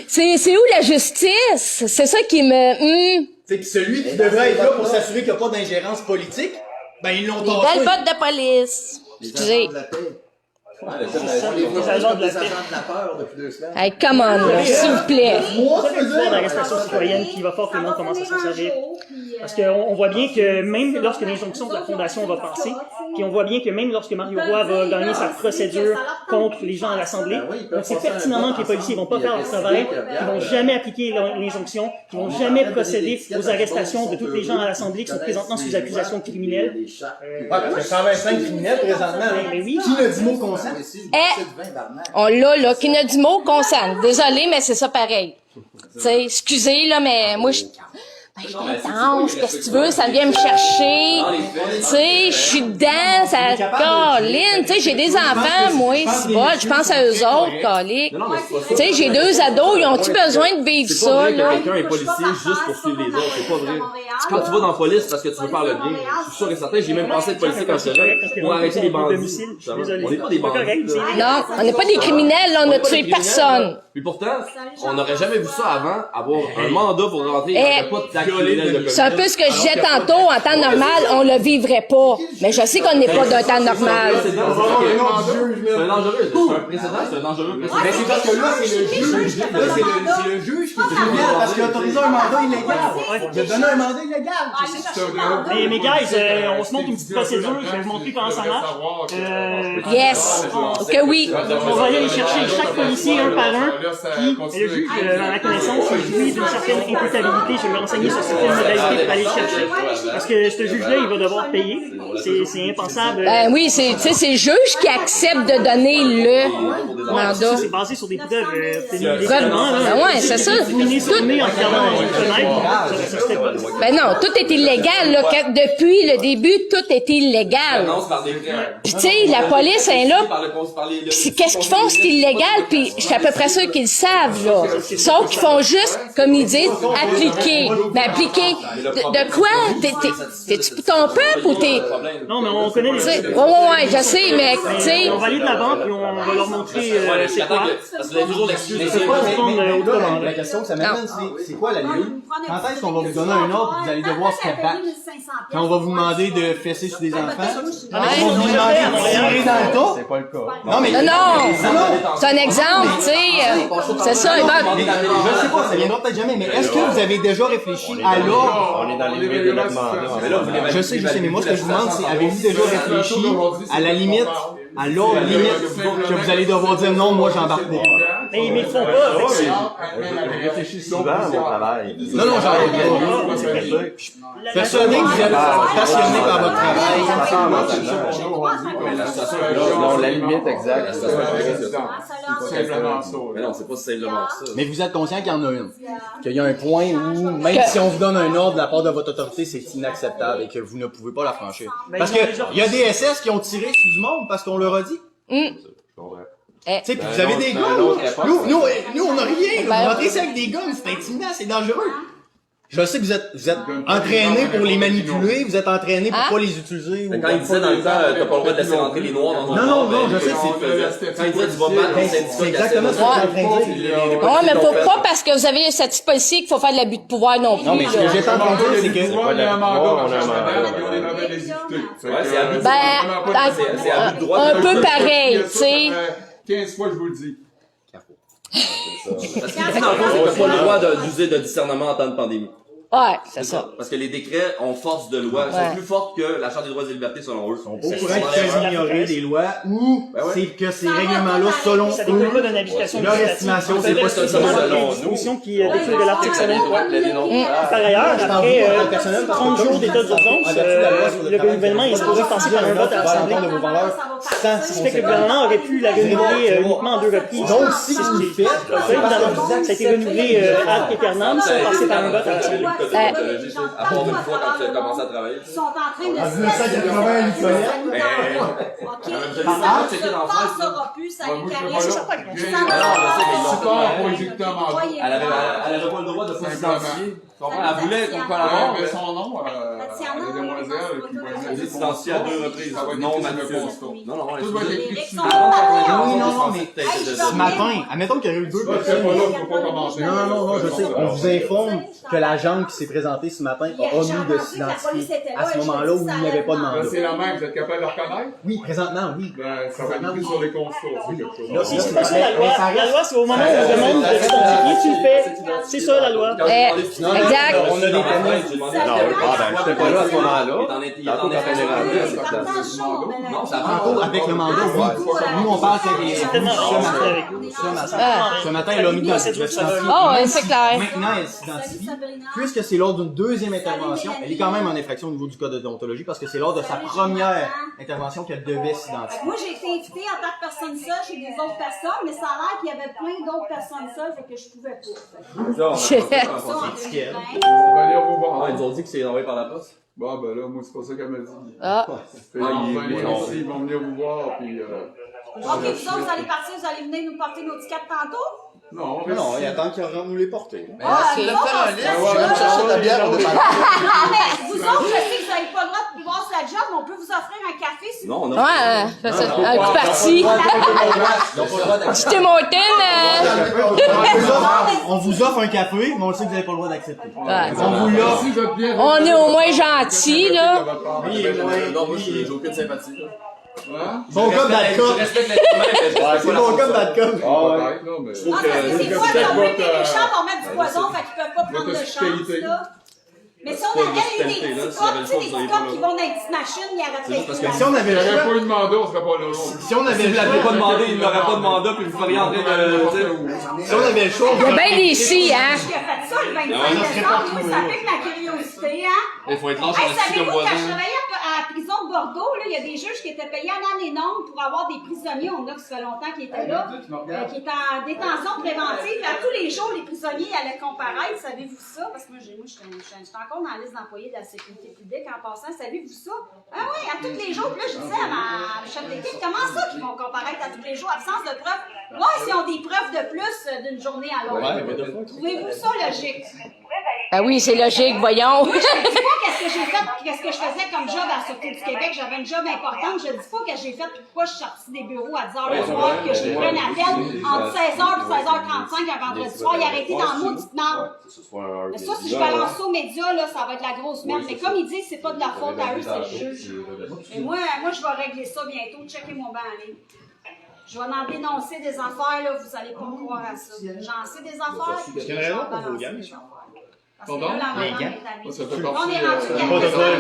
sais. C'est où la justice? C'est ça qui me... C'est que celui qui devrait être là pour s'assurer qu'il n'y a pas d'ingérence politique, ben ils l'ont Les tassé. belles bottes de police. Excusez. les agents de la paix. peur depuis 2 semaines. Hey, come on, là, s'il vous plaît. C'est ça le pouvoir d'arrestation citoyenne qui va faire que le monde commence à s'en servir. Parce qu'on voit bien que même lorsque l'injonction de la Fondation va passer, puis on voit bien que même lorsque Mario Roy va gagner sa procédure contre les gens à l'Assemblée, on sait pertinemment que les policiers vont pas faire leur travail, qu'ils vont jamais appliquer l'injonction, qu'ils vont jamais procéder aux arrestations de tous les gens à l'Assemblée qui sont présentement sous accusation criminelle. Ouais, parce que 125 criminels présentement, Mais oui. qui ne dit mot consent? On l'a, là, qui n'a du mot consent. Désolé, mais c'est ça pareil. Tu sais, excusez, là, mais moi, je suis intense, qu'est-ce que tu veux, ça vient me chercher. Tu sais, je suis dedans, ça Caroline, tu sais, j'ai des enfants, moi, c'est bon, je pense à eux autres, calique. Tu sais, j'ai 2 ados, ils ont-tu besoin de vivre C'est pas ça, vrai que là? quelqu'un est policier juste pour suivre les autres, c'est pas vrai. Quand tu vas dans la police, c'est parce que tu veux faire le bien. Je suis sûr et certain, j'ai même pensé être policier quand j'étais jeune, pour arrêter les bandits. On n'est pas des bandits, là. Non, on n'est pas des criminels, là, on n'a tué personne. Puis pourtant, on n'aurait jamais vu ça avant, avoir un mandat pour rentrer, il n'y aurait pas d'acte criminel de C'est un peu ce que je disais tantôt, en temps normal, on le vivrait pas. Mais je sais qu'on n'est pas d'un temps normal. C'est dangereux, c'est un précédent, c'est un dangereux précédent. Mais c'est parce que là, c'est le juge. Là, c'est le juge qui est criminel parce qu'il a autorisé un mandat illégal. Il a donné un mandat illégal. Mais guys, on se montre une petite procédure, je vais vous montrer comment ça marche. Yes, que oui. On va aller chercher chaque policier un par un, puis le juge, à ma connaissance, il jouit d'une certaine imputabilité. Je vais lui renseigner sur certaines modalités pour aller le chercher. Parce que ce juge-là, il va devoir payer. C'est impensable. Ben oui, c'est le juge qui accepte de donner le mandat. C'est basé sur des preuves obtenues Preuves. légalement. Ben ouais, c'est ça. Miner sur nez en regardant une fenêtre, ça se fait pas. Ben non, tout est illégal, là. Depuis le début, tout est illégal. Puis tu sais, la police est là. Puis qu'est-ce qu'ils font, c'est illégal, puis je suis à peu près sûr qu'ils le savent, là. Sauf qu'ils font juste, comme ils disent, appliquer. Mais appliquer. De quoi? T'es-tu pour ton peuple ou t'es... Non, mais on connaît les... Ouais, je sais, mais, tu sais... On va aller de l'avant, puis on va leur montrer c'est quoi. Parce que vous avez toujours l'excuse. C'est pas répondre aux demandes. La question que ça m'amène, c'est quoi la limite? Quand est-ce qu'on va vous donner un ordre, vous allez devoir step back? Quand on va vous demander de fesser sur des enfants? On va vous demander de tirer dans le tas? C'est pas le cas. Non, mais... Non! C'est un exemple, tu sais. C'est ça, Je sais pas, ça viendra peut-être jamais, mais est-ce que vous avez déjà réfléchi à l'ordre? On est dans les limites de notre mandat. Je sais, mais moi, ce que je vous demande, c'est avez-vous déjà réfléchi à la limite, à l'ordre limite, que vous allez devoir dire non, moi, j'embarque pas? Mais ils ne le font pas. Je réfléchis souvent à mon travail. Non, j'en ai pas. Persuadé que vous êtes passionné par votre travail. Non, la limite exacte. C'est simplement ça. Mais non, c'est pas simplement ça. Mais vous êtes conscient qu'il y en a une. Qu'il y a un point où, même si on vous donne un ordre de la part de votre autorité, c'est inacceptable et que vous ne pouvez pas la franchir. Parce que il y a des SS qui ont tiré sur du monde parce qu'on leur a dit. Tu sais, puis vous avez des guns. Nous, on a rien. Vous rentrez ici avec des guns, c'est intimidant, c'est dangereux. Je sais que vous êtes entraînés pour les manipuler, vous êtes entraînés pour pas les utiliser. Quand il disait dans le temps, t'as pas le droit de laisser rentrer les noirs dans un Non, je sais, quand il disait tu vas battre, c'est exactement ce que je suis en train de dire. Ouais, mais faut pas parce que vous avez ce type policier qu'il faut faire de l'abus de pouvoir non plus. Non, mais ce que j'étais en train de dire, c'est que... On a un mandat, on est dans les députés. c'est abus de Ben, abus de droit. un peu pareil, tu sais. 15 fois, je vous le dis. Parce qu'il dit dans le fond, c'est que t'as pas le droit d'user de discernement en temps de pandémie. Ouais, c'est ça. Parce que les décrets ont force de loi, sont plus fortes que la Charte des droits et libertés selon eux. Au courant qu'ils peuvent ignorer des lois ou c'est que ces règlements-là, selon Ça eux, dépend pas d'une application leur législative. estimation, Vous c'est avez pas la selon nous. disposition qui découle de l'article 7. Ouais. Par ailleurs, après 30 jours d'état d'urgence, le gouvernement est supposé passer par un vote à l'Assemblée. Ce qui fait que le gouvernement aurait pu la renouveler uniquement en 2 reprises. Donc, si vous le faites, évidemment, ça a été renouvelé ad aeternam sans passer par un vote à l'Assemblée. À part une fois quand tu as commencé à travailler. Ils sont en train de en 1980, une colère. OK? Ça ne passera plus, ça les carré. C'est pas pour éjecter un mandat. Elle avait pas le droit de pas s'identifier. Elle voulait qu'on Ouais, collabore. mais son nom, les demoiselles qui Elle s'est identifiée à 2 reprises. Non, Mathieu. Non, tout va être écrit dessus. Oui, non, mais ce matin, admettons qu'il y aurait eu 2 Toi, c'est personnes. pas là, faut pas commencer. Non, je sais. On vous informe que la jambe qui s'est présentée ce matin a omis de s'identifier à ce moment-là où il n'y avait pas de mandat. C'est la même, vous êtes capable de le reconnaître? Oui, présentement, oui. Ben, ça va être écrit sur les constats. C'est quelque chose. Là, Si c'est pas ça la loi, c'est au moment où on demande de s'identifier, tu le fais. C'est ça la loi. Exact. On a des permis. j'étais pas là à ce moment-là. Il est en Non, ça prend avec le mandat, oui. Nous, on parle que ce matin, elle a mis dans le justifié. Oh, ouais, c'est clair. Maintenant, elle s'identifie. Puisque c'est lors d'une deuxième intervention, elle est quand même en infraction au niveau du code de déontologie parce que c'est lors de sa première intervention qu'elle devait s'identifier. Moi, j'ai été invitée en tant que personne seule chez des autres personnes, mais ça a l'air qu'il y avait plein d'autres personnes seules, fait que je pouvais pas. On va aller vous voir. Ils nous ont dit que c'est envoyé par la poste. Bon, ben là, moi, c'est pas ça qu'elle m'a dit. Ah. Ils vont venir ici, ils vont venir vous voir, puis... OK, vous autres, vous allez partir, vous allez venir nous porter nos tickets tantôt? Non, il attend qu'il rentre nous les porter. Ah, ok. vous autres, Je vais chercher de la bière, on est pas non, mais vous autres, je sais que vous n'avez pas le droit de pouvoir sur la job, mais on peut vous offrir un café si vous Non, on a. Ouais, c'est ça. Un coup parti. C'était Morton. On vous offre un café, mais on sait que vous n'avez pas le droit d'accepter. Ouais. On vous l'offre. Si vous êtes bien... On est au moins gentils, là. Non, moi, j'ai aucune sympathie. Hein? Bon gars, bad Je cop. respecte l'être humain, mais je C'est bon gars, bad cop. Peut-être, là, mais... trouve Ah, parce que c'est quoi, peut-être là, votre, les méchants vont mettre du poison, fait qu'ils peuvent pas prendre de votre chance, hospitalité. là. Mais si on pas une avait des hospitalité, là, petits s'il y avait cops, le tu sais, choix, des vous auriez cops pas qui là. vont dans les petites machines, ils arrêteraient juste parce tout. que Si on avait Il le n'y aurait choix, pas eu de mandat, on serait pas là. si on avait Si le vous l'avez pas choix, demandé, il n'aurait pas de mandat, puis vous feriez entrer de. si on avait le choix, Il y a bien des si, hein. Qui a fait ça le 25 Ah, décembre, moi, ça pique ma curiosité, hein. Il faut être lâche Hey, en assis savez-vous, comme quand je voisin. travaillais à la prison de Bordeaux, là, il y a des juges qui étaient payés en année longue pour avoir des prisonniers, on a que ça fait longtemps qu'ils étaient là, qui étaient en détention préventive. À tous les jours, les prisonniers allaient comparaître. Savez-vous ça? Parce que moi, je suis encore dans la liste d'employés de la sécurité publique en passant. Savez-vous ça? Ah oui, à tous les jours. Puis là, je disais à ma chef d'équipe, comment ça qu'ils vont comparaître à tous les jours? Absence de preuves. Ouais, s'ils ont des preuves de plus d'une journée à l'autre. Trouvez-vous ça logique? Ben oui, c'est logique, voyons. Je dis pas qu'est-ce que j'ai fait, qu'est-ce que je faisais comme job à la Sûreté du Québec. J'avais une job importante. Je dis pas que j'ai fait pourquoi je suis sortie des bureaux à 10h le soir, que j'ai pris un appel entre 16h et 16h35 un vendredi soir. Il a arrêté dans le mot du non. Mais ça, si je balance ça aux médias, là, ça va être la grosse merde. Mais comme ils disent, c'est pas de la faute à eux, c'est le juge. Et moi, je vais régler ça bientôt. Checkez-moi bien aller. Je vais en dénoncer des affaires, là, vous allez pas me croire à ça. J'en sais des affaires, puis je vais balancer des affaires. Parce que là, la madame est allée. Ça fait On partie est rendu protocole,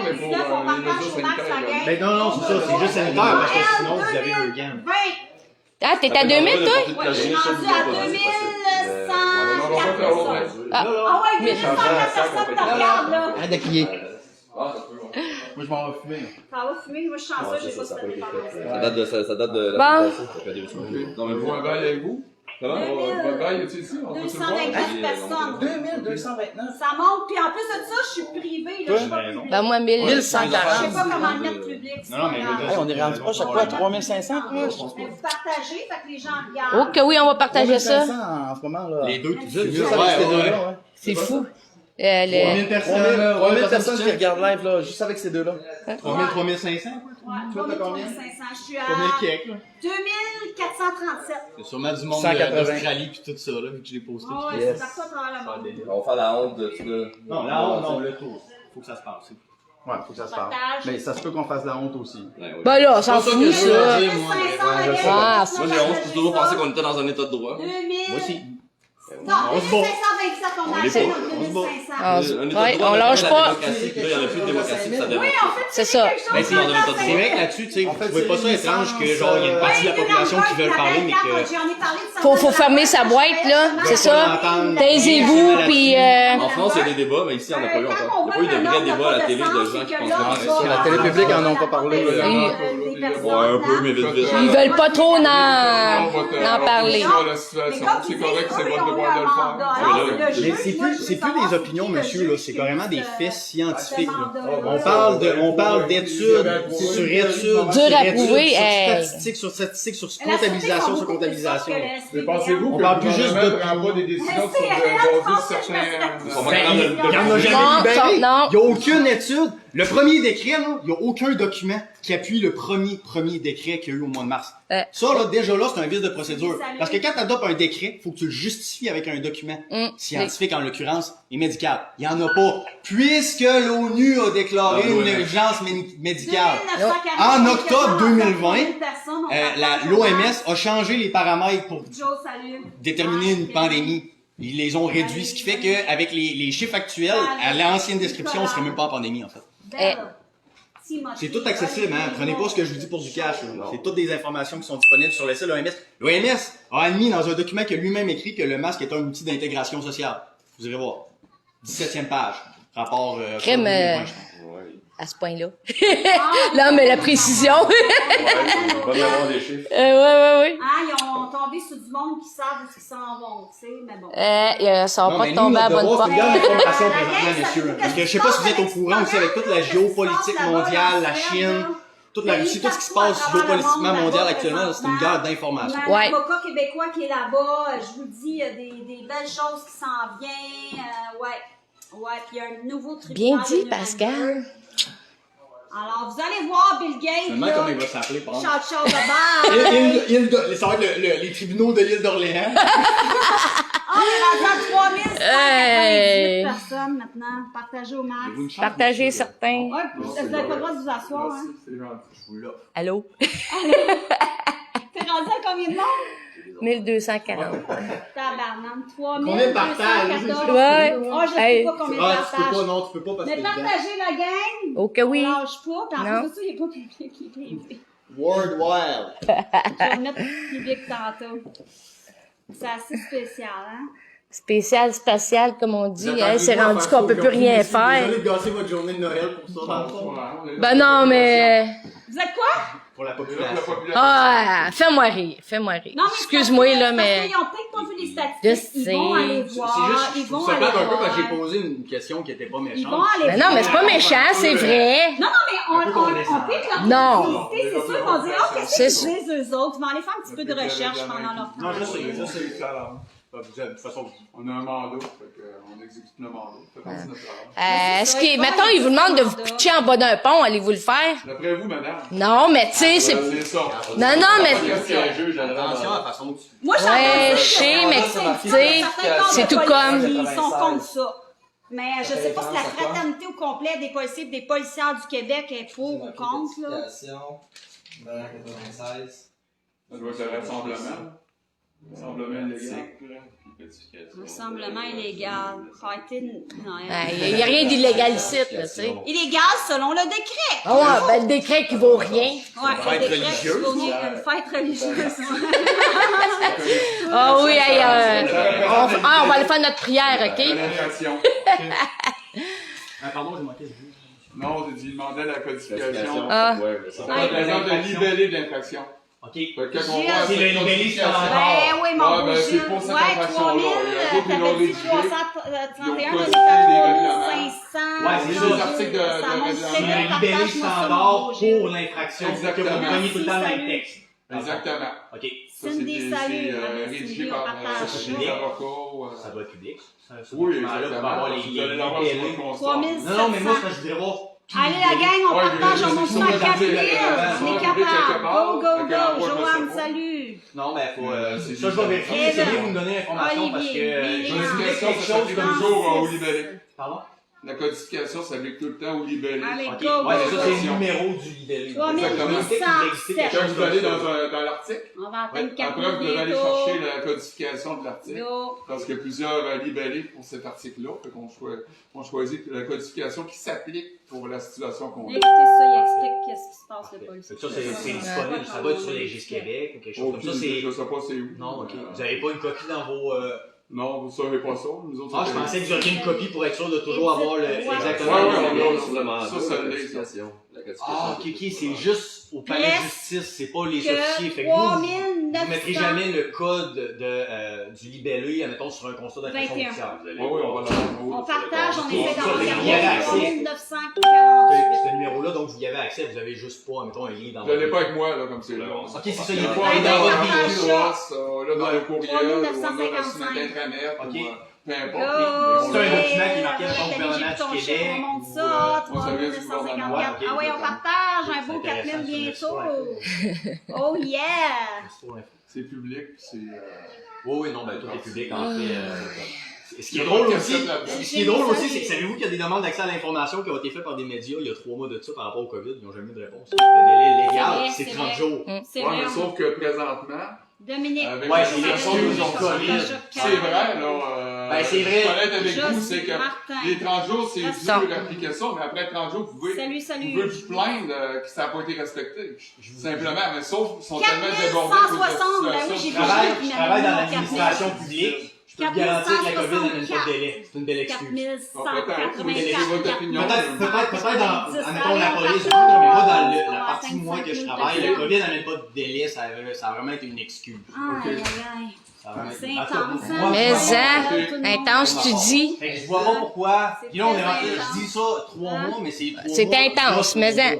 mais pour on les mesures partage au max la gang. Ben non, c'est ça, c'est juste sanitaire, parce que sinon, vous avez le gain. Ah, t'es à 2000, toi? Ouais, je suis rendu à 2104 personnes. Ah ouais, 2104 personnes te regardent, là. Arrête de crier. Moi, je m'en vais fumer. Ça va fumer, moi je suis chanceuse, j'ai pas ça dépense. Ça date de Bon. Non, mais pour un bail avec vous? Ça va? Votre bail est ici? On peut se le voir? 229 personnes. 2229. Ça monte, puis en plus de ça, je suis privée, là, je suis pas publique. Ben moi, 1140. Je sais pas comment le mettre public. Non, non, mais je veux dire, Hey, on est rendu proche à quoi? 3500? Mais vous partagez, fait que les gens regardent. Oh que oui, on va partager ça. 3500 en ce moment, là. les deux, tu C'est dis. juste avec ces deux-là, ouais. C'est fou. 3000 personnes. 3000 personnes qui regardent live, là, juste avec ces deux-là. 3500, quoi. Ouais, Toi, t'as combien? 3500, je suis à 3000 kicks, là. 2437. C'est sûrement du monde 180. d'Australie pis tout ça, là, vu que je l'ai posté. Ah ouais, Yes. c'est partout à travers le monde. On va faire la honte de tout ça. Non, là, non, le tour. Faut que ça se passe. Ouais, faut que ça se parle. Partage. Mais ça se peut qu'on fasse la honte aussi. Ben là, on s'en C'est pas ça fout, que je veux ça. dire, moi. 2500, Ouais, je la sais. gang. Ah, Moi, j'ai honte, j'ai toujours pensé qu'on était dans un état de droit. 2000. Moi aussi. Non, On se bat. 2527, on a On est acheté pas. dans On se bat. 2500. Ah, Un état de ouais, droit, on mais lâche la pas. démocratie, puis là, il n'y en a plus de démocratie, puis ça Oui, démontre. en fait, C'est ça. quelque chose Mais c'est dans un état de de C'est vrai que là-dessus, tu sais, vous trouvez pas ça étrange que, genre, il y a une partie de la population qui veulent parler, mais que. Faut fermer sa boîte, là. C'est ça. Taisez-vous, puis En France, il y a des débats, mais ici, il n'y en a pas eu encore. Il n'y a pas eu de vrais débats à la télé de gens qui pensent vraiment La télé publique en ont pas parlé. Ouais, un peu, mais vite, vite. ils veulent pas trop On en va te- parler. sur la situation. C'est correct, c'est votre devoir de le faire. Mais c'est plus des opinions, monsieur, là, c'est carrément des faits scientifiques, là. On parle d'études sur études, Dur à prouver, hey. sur statistiques, sur comptabilisation, sur comptabilisation. Mais pensez-vous On que parle le plus juste gouvernement de- prend pas des décisions sur certains... Ils sont pas Ben, capables de il le n'y en a Non, jamais libéré. non. Il n'y a aucune étude. Le premier décret, là, il n'y a aucun document qui appuie le premier décret qu'il y a eu au mois de mars. Ça, là, déjà là, c'est un vice de procédure. Parce que quand tu adoptes un décret, il faut que tu le justifies avec un document scientifique, en l'occurrence, et médical. Il n'y en a pas. Puisque l'ONU a déclaré une urgence médicale. En octobre 2020, l'OMS a changé les paramètres pour déterminer une pandémie. Ils les ont réduits, ce qui fait qu'avec les chiffres actuels, à l'ancienne description, on serait même pas en pandémie, en fait. C'est tout accessible, hein. Prenez pas ce que je vous dis pour du cash, là. C'est toutes des informations qui sont disponibles sur le site de l'OMS. L'OMS a admis dans un document qu'il a lui-même écrit que le masque est un outil d'intégration sociale. Vous irez voir. 17e page. Rapport, Crème, à ce point-là. Là, mais la précision. Bonne mémoire des chiffres. Ouais. Ah, ils ont tombé sur du monde qui savent où ils s'en vont, tu sais, mais bon. Ça va Non, pas mais nous, tomber à notre bonne devoir, porte. c'est de garder l'information La présentement, gang, ça messieurs. fait Parce que je sais pas si vous êtes au courant aussi avec toute la géopolitique mondiale, la Chine, toute la Russie, tout ce qui se passe géopolitiquement mondial actuellement, c'est une guerre d'information. Il y a un avocat québécois qui est là-bas, je vous le dis, il y a des belles choses qui s'en viennent, ouais, puis il y a un nouveau tribunal. Bien dit, Pascal. Alors, vous allez voir Bill Gates, Seulement là, comment il va s'appeler, par exemple. ciao, bye-bye. Ça va être les tribunaux de l'île d'Orléans. On est rendu à 3198 personnes maintenant, partagées au max. Partagez certains. Ouais, vous n'avez pas le droit de vous asseoir, hein. C'est gentil, je vous l'offre. Allô? T'es rendu à combien de monde? 1240. Tabarnane, Combien de partages? 3214. Ouais. Oh, je sais Hey. pas combien de Ah, tu peux partages. pas, non, tu peux pas parce que. Mais partagez la gang. Oh que oui. On lâche pas, puis en Non. plus de ça, il n'est pas public, il est privé. World Wild. Je vais remettre public tantôt. C'est assez spécial, hein? Spatial, comme on dit. Hein, c'est rendu qu'on peut plus rien faire. Désolé de gâcher votre journée de Noël pour ça, dans le fond. Ben non, mais... Vous êtes quoi? Pour la population. Ah, fais-moi rire. Non, mais Excuse-moi, c'est là, parce mais... qu'ils n'ont peut-être pas vu les Je statistiques. Ils vont sais. aller C'est voir. juste, Ils je vont trouve ça aller plate un peu voir. parce que j'ai posé une question qui était pas méchante. Ils vont aller Ben non, mais c'est pas méchant, c'est vrai. Non, mais on pique leur Non. publicité, c'est sûr, ils vont dire, oh, qu'est-ce C'est qu'ils disent eux autres? Ils vont aller faire un petit peu de recherche pendant leur temps. Non, je sais. De toute façon, On a un mandat, fait qu'on exécute le mandat. Ça fait partie de notre travail. Est-ce que, mettons, ils vous demandent de vous pitcher en bas d'un pont, allez-vous le faire? D'après vous, madame? Non, mais tu sais, c'est... C'est ça. Non, mais... Attention à la façon que tu... Moi, j'en Ouais, ai je sais, mais tu sais, c'est tout comme... Ils sont contre ça. Mais je sais pas si la fraternité au complet des policiers et des policières du Québec est pour ou contre, là. Ça doit être un rassemblement. Rassemblement illégal. Rassemblement illégal. Non, Il n'y a rien d'illégal ici, là, tu sais. illégal selon le décret. Ah ouais, ben le décret qui vaut rien. Ouais, le décret qui vaut rien. Une fête religieuse. Ah oui, hey, on va aller faire notre prière, OK? L'infraction. pardon, j'ai manqué de vue. Non, j'ai demandé la codification. Ah. Par exemple, de libellé de l'infraction. OK. Fait que quand on Gilles, voit c'est cette le libellé codification- Ben oui, mon Ouais, beau ben, c'est Gilles. pour cette Ouais, infraction-là. 3000, Il y a d'autres qui l'ont t'avais dit rédigé. 331, Ils ont on codifié est à 1500. Ouais, c'est les articles de Ça monte règlement. très bien, Le libellé partage-moi ça, standard mon beau Gilles. pour l'infraction. Que vous Exactement. preniez tout le temps le même Merci, texte. Exactement. OK. Ça, Cindy, salut. rédigé Merci, par on partage. des avocats. Ça doit être public. Oui, Là, pour exactement. avoir Vous allez l'avoir libellés. sur le constat. 3700. Non, mais moi, ce que je voudrais voir. Allez, la gang, on Ouais, partage, je on monte suis ça à sûr que 4000. j'ai la- On est quelque capable. part. Go, go, Fait qu'en go. quoi, je me Joanne, sais pas. salut. Non, mais faut. c'est Ça, je vais vérifier. Kevin. C'est bien, vous me donnez l'information parce que. Olivier, Je Lilian. me suis dit Codification, quelque ça chose s'applique comme. toujours au libellé. Pardon? La codification s'applique tout le temps au libellé. Allez, OK. go, Ouais, go, mais ça, c'est go. le numéro du libellé. 3807. Quand vous allez dans l'article, On va atteindre après 4000 vous devez aller bientôt. chercher la codification de l'article. Yo. Parce qu'il y a plusieurs libellés pour cet article-là. Fait qu'on on choisit la codification qui s'applique pour la situation qu'on a. Écoutez ça, il explique qu'est-ce qui se passe, le policier. Ça, c'est disponible. Ça va être sur les GIS Québec ou quelque chose comme ça. Je sais pas c'est où. Non, OK. Vous n'avez pas une copie dans vos. Non, vous savez pas ça. Nous autres, Ah, je pensais que vous auriez une copie pour être sûr de toujours avoir le. Exactement. Ça, ça l'est. Ah, ok, c'est juste au palais de Yes. justice, c'est pas les Que officiers. Fait que vous 3900. mettrez jamais le code du libellé, admettons, sur un constat d'infraction 21. routière. Oui, on va l'avoir. On partage, on Ok, essaie ça, d'en fait qu'il y regarder avait accès. 3948. Ce numéro-là, donc vous y avez accès, vous avez juste pas, admettons, un lien dans Je l'ai pas avec moi, là, comme c'est là. Ok, c'est ça, il Il est faut pas aller Ben, dans votre partage vidéo, là, dans le courriel, ou on a sur 3955. notre intranet, Ok. ou peu importe. Go! C'est un document qui est marqué Yeah, par le gouvernement télécharge ton du chien, Québec. On monte Ouais, ça, on savait du gouvernement. 3954. Ouais, ok, Ah ouais, on exactement. partage, un beau C'est intéressant, 4000 bientôt. c'est Oh yeah! C'est public, c'est... Oui, oui, non, ben tout est public en fait. Ce qui Il y est a drôle d'autres aussi, cassettes ce qui est drôle aussi, c'est que savez-vous qu'il y a des demandes d'accès à l'information qui ont été faites par des médias il y a 3 mois de ça par rapport au COVID, ils n'ont jamais eu de réponse. Le délai légal, C'est c'est vrai, 30 c'est jours. C'est Ouais, mais vrai. sauf que présentement, Dominique. avec Ouais, la c'est situation l'excuse d'aujourd'hui, du COVID. c'est vrai, là. Ben, c'est vrai. Je suis honnête avec vous, Juste c'est que Martin. les 30 jours, c'est Ça. dû l'application, mais après 30 jours, vous pouvez Salut. vous plaindre que ça n'a pas été respecté. Simplement, mais sauf qu'ils sont tellement débordés de 4160, ben oui, j'ai Je vu travaille dans l'administration publique. Je peux te garantir que la COVID n'amène pas de délai. C'est une belle excuse. 4184. Peut-être dans, admettons, la police, mais moi, dans la partie moi que je travaille, le COVID n'amène pas de délai, ça a vraiment été une excuse. Aïe, aïe, aïe. Ça a vraiment C'est été- intense, hein? Moi, Mais moi, intense, tu dis. Fait que je vois pas pourquoi. C'est Puis là, on est très rentré, intense. je dis ça 3 mois, mais c'est 3 mois. C'est intense, mais hein.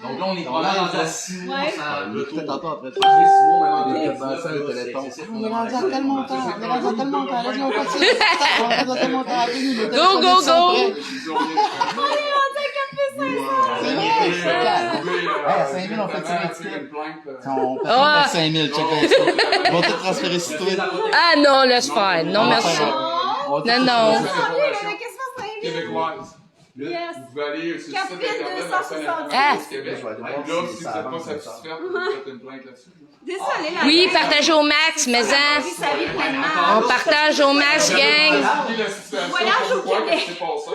Donc là, on est probablement rendu à 6 mois Ouais. sans retour. Tantôt après. 6 mois maintenant, Ok. on est Ça, le téléphone. on est rendu à tel montant, on est rendu à tel montant, laisse-nous on continue. On est rendu à tel montant, appelez-nous, le Go, téléphone, go, ils sont go. prêts. À 5 000, on fait tirer le ticket. On peut Ah. faire 5 000, check ça. Ils vont te transférer sur toi. Ah non, laisse faire. Non, merci. Non, non. Québécoise. Yes. Vous pouvez aller sur le site internet 4270. Ah. de Québec. Là, si vous n'êtes pas satisfait, vous faites une plainte là-dessus. Désolé, la Oui, gang. partagez au max, mais hein. Sa vie pleinement. On partage au max, gang. Expliquer la situation, Voyage au pourquoi Québec. c'est passé.